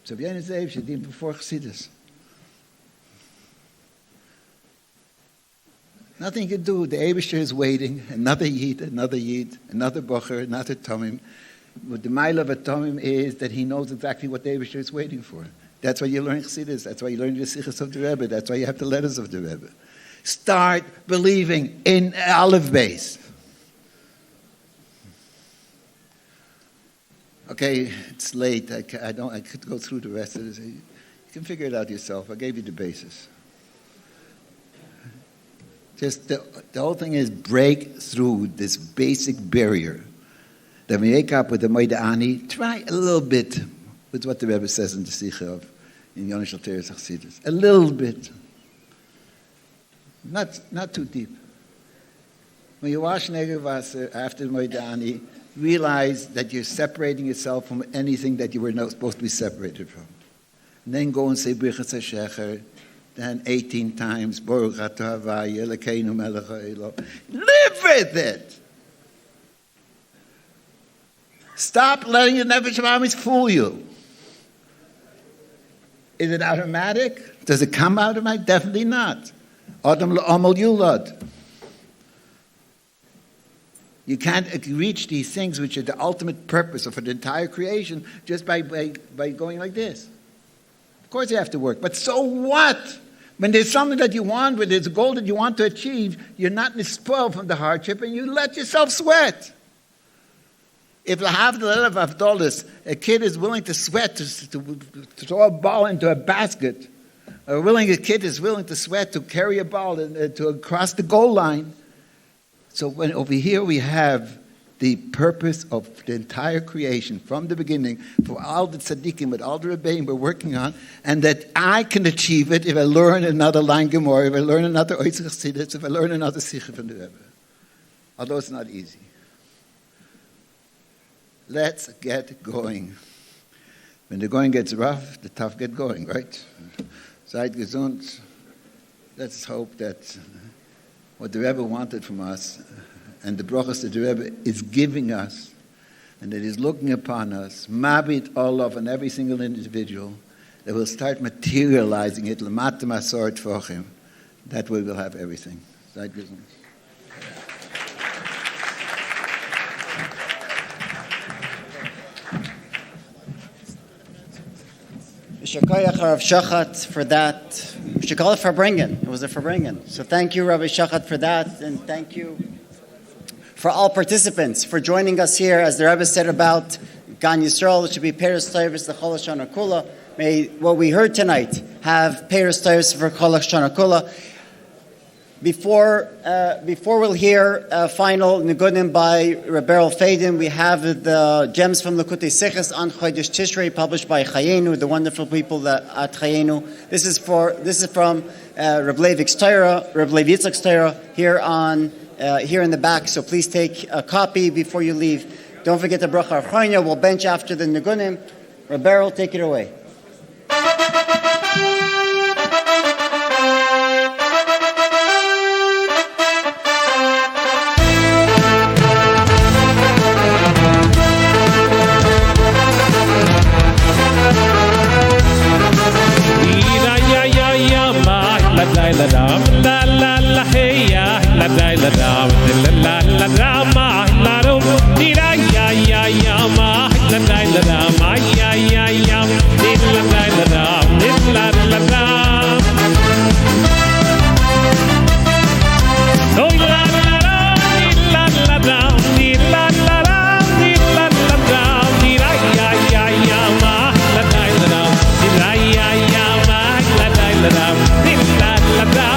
So Vienna Eibishter even before Chassidus. Nothing you can do. The Eibishter is waiting. Another Yid, another Bocher, another Tomim. What the Mile of a Tomim is that he knows exactly what the Eibishter is waiting for. That's why you learn Chassidus. That's why you learn the Sichos of the Rebbe. That's why you have the letters of the Rebbe. Start believing in Aleph Beis. Okay, it's late. I could go through the rest of this. You can figure it out yourself. I gave you the basis. Just the whole thing is break through this basic barrier. That when you wake up with the Moed Ani, try a little bit with what the Rebbe says in the Sikha in Yonish Al-Teres Chassidus. A little bit. Not too deep. When you wash Negev Wasser after the Moed Ani, realize that you're separating yourself from anything that you were not supposed to be separated from. And then go and say Birchas HaShecher, then 18 times, Baruch Atah Havaya, Elokeinu Melech HaElo. Live with it! Stop letting your Nefesh Habamis fool you. Is it automatic? Does it come automatic? Definitely not. Adam L'Amal Yulad. You can't reach these things which are the ultimate purpose of the entire creation just by going like this. Of course you have to work, but so what? When there's something that you want, when there's a goal that you want to achieve, you're not spoiled from the hardship and you let yourself sweat. If L'Havdil of Avdolis, a kid is willing to sweat to throw a ball into a basket, a kid is willing to sweat to carry a ball to cross the goal line. So when over here we have the purpose of the entire creation from the beginning for all the tzaddikim, with all the rebbeim we're working on, and that I can achieve it if I learn another line Gemara, if I learn another Oitz Chassidus, if I learn another Sikha from the Rebbe. although it's not easy. Let's get going. When the going gets rough, the tough get going, right? Seid gesund. Let's hope that what the Rebbe wanted from us and the brachas that the Rebbe is giving us and that he's looking upon us, mabit all of on every single individual, that will start materializing it, l'mata masor tfochim. That way we'll have everything. Seid gesund. Shakayach Rav Shachat for that. We should call it Farbringen. It was a Farbringen. So thank you, Rabbi Shachat, for that, and thank you for all participants for joining us here. As the Rebbe said about Gan Yisrael, it should be Peres Toivus the Chol Shana Kula. May what we heard tonight have Peres Toivus for Chol Shana Kula. Before we'll hear final Nigunim by Rebberal Faden, we have the Gems from Likutei Sichos on Chodesh Tishrei, published by Chayenu, the wonderful people at Chayenu. This is from Reb Levi Yitzchak's Torah here in the back. So please take a copy before you leave. Don't forget the Bracha Archonia. We'll bench after the Nigunim. Rebberal, take it away. la dam la la la hey ya la la dam la la drama la rum di ya ya ma la dam ya ya di la dam la dam oh la la dam di la dam di la dam di ya ma la dam di ya ma la dam di la dam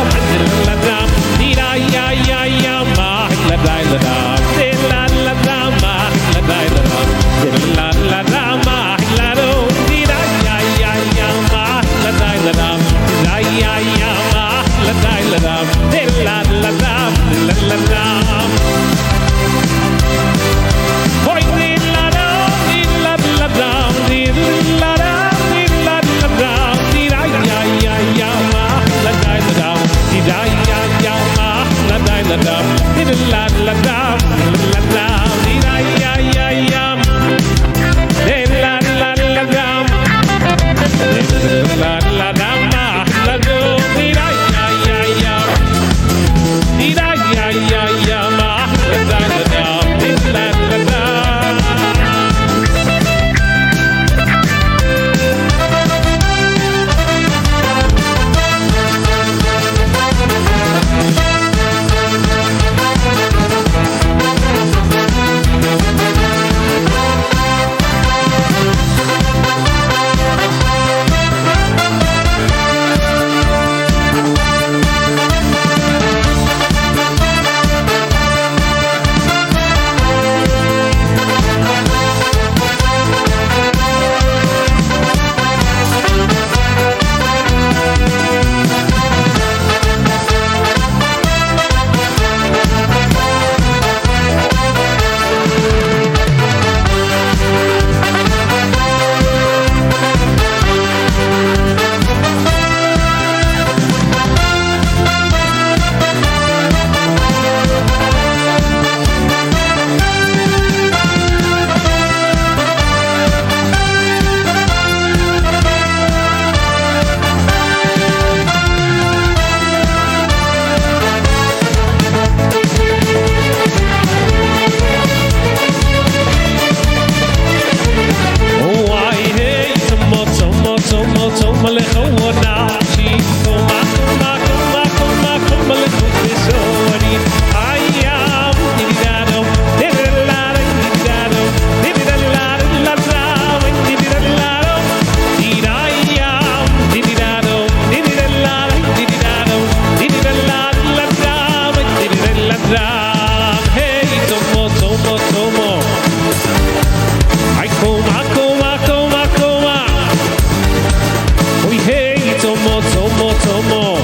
la dam di ya ma la dam di la dam ma la dam di la dam ma la dam di ya ma la dam di ya ma la dam di la dam la dam hoy di la dam di la dam di la dam di la dam di ya ma la dam di ya ma la dam di la dam di ya Tomo,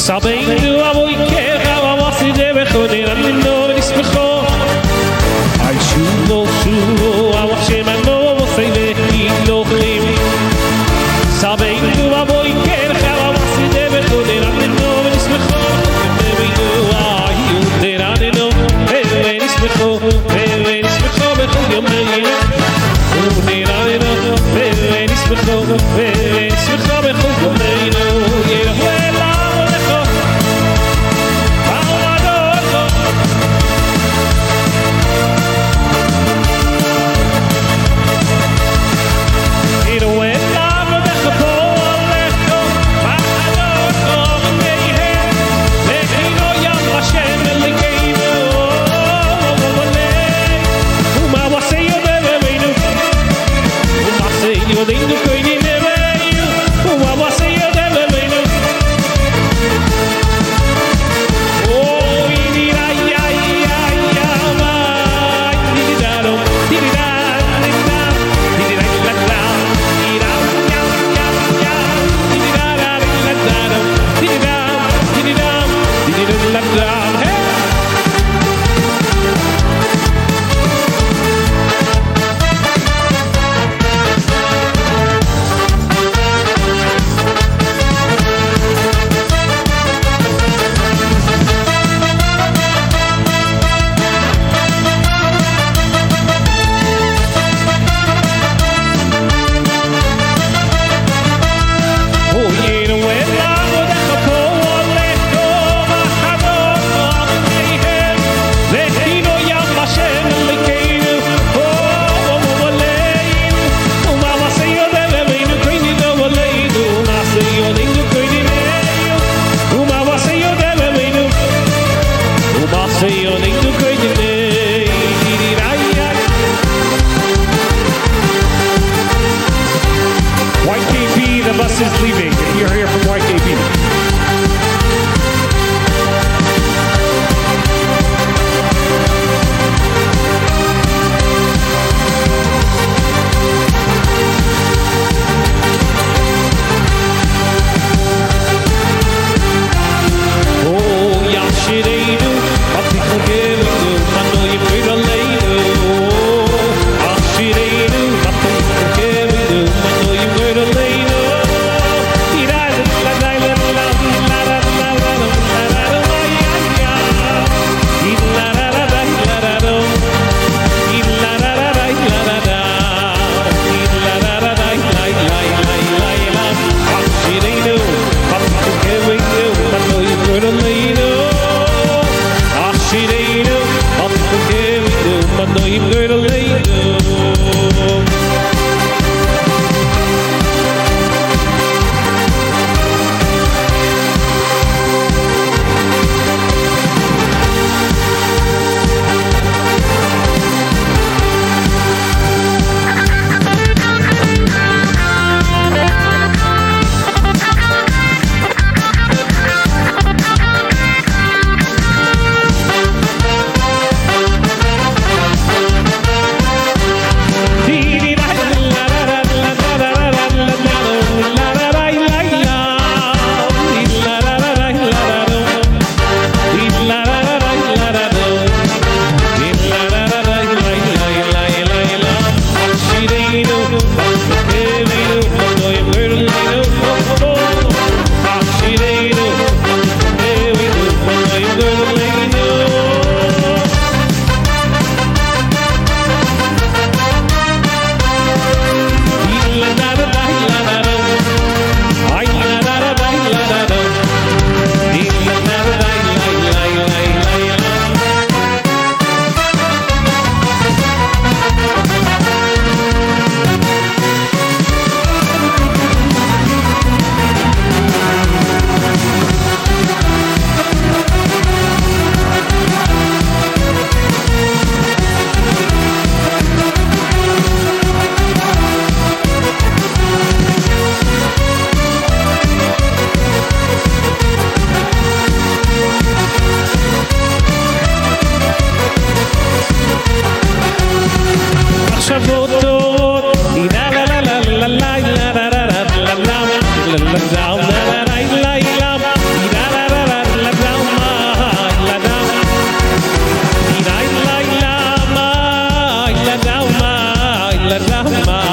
Sabeinu avoy kecha v'amasi debechodir alino nismecho Ay shulo shulo awach shemano v'osei lehi lochim Sabeinu avoy kecha v'amasi debechodir alino nismecho Sabeinu ayu teranino Veve nismecho bechol yomeinu Teranino Veve nismecho bechol yomeinu Yehovah Yo tengo que ir la drama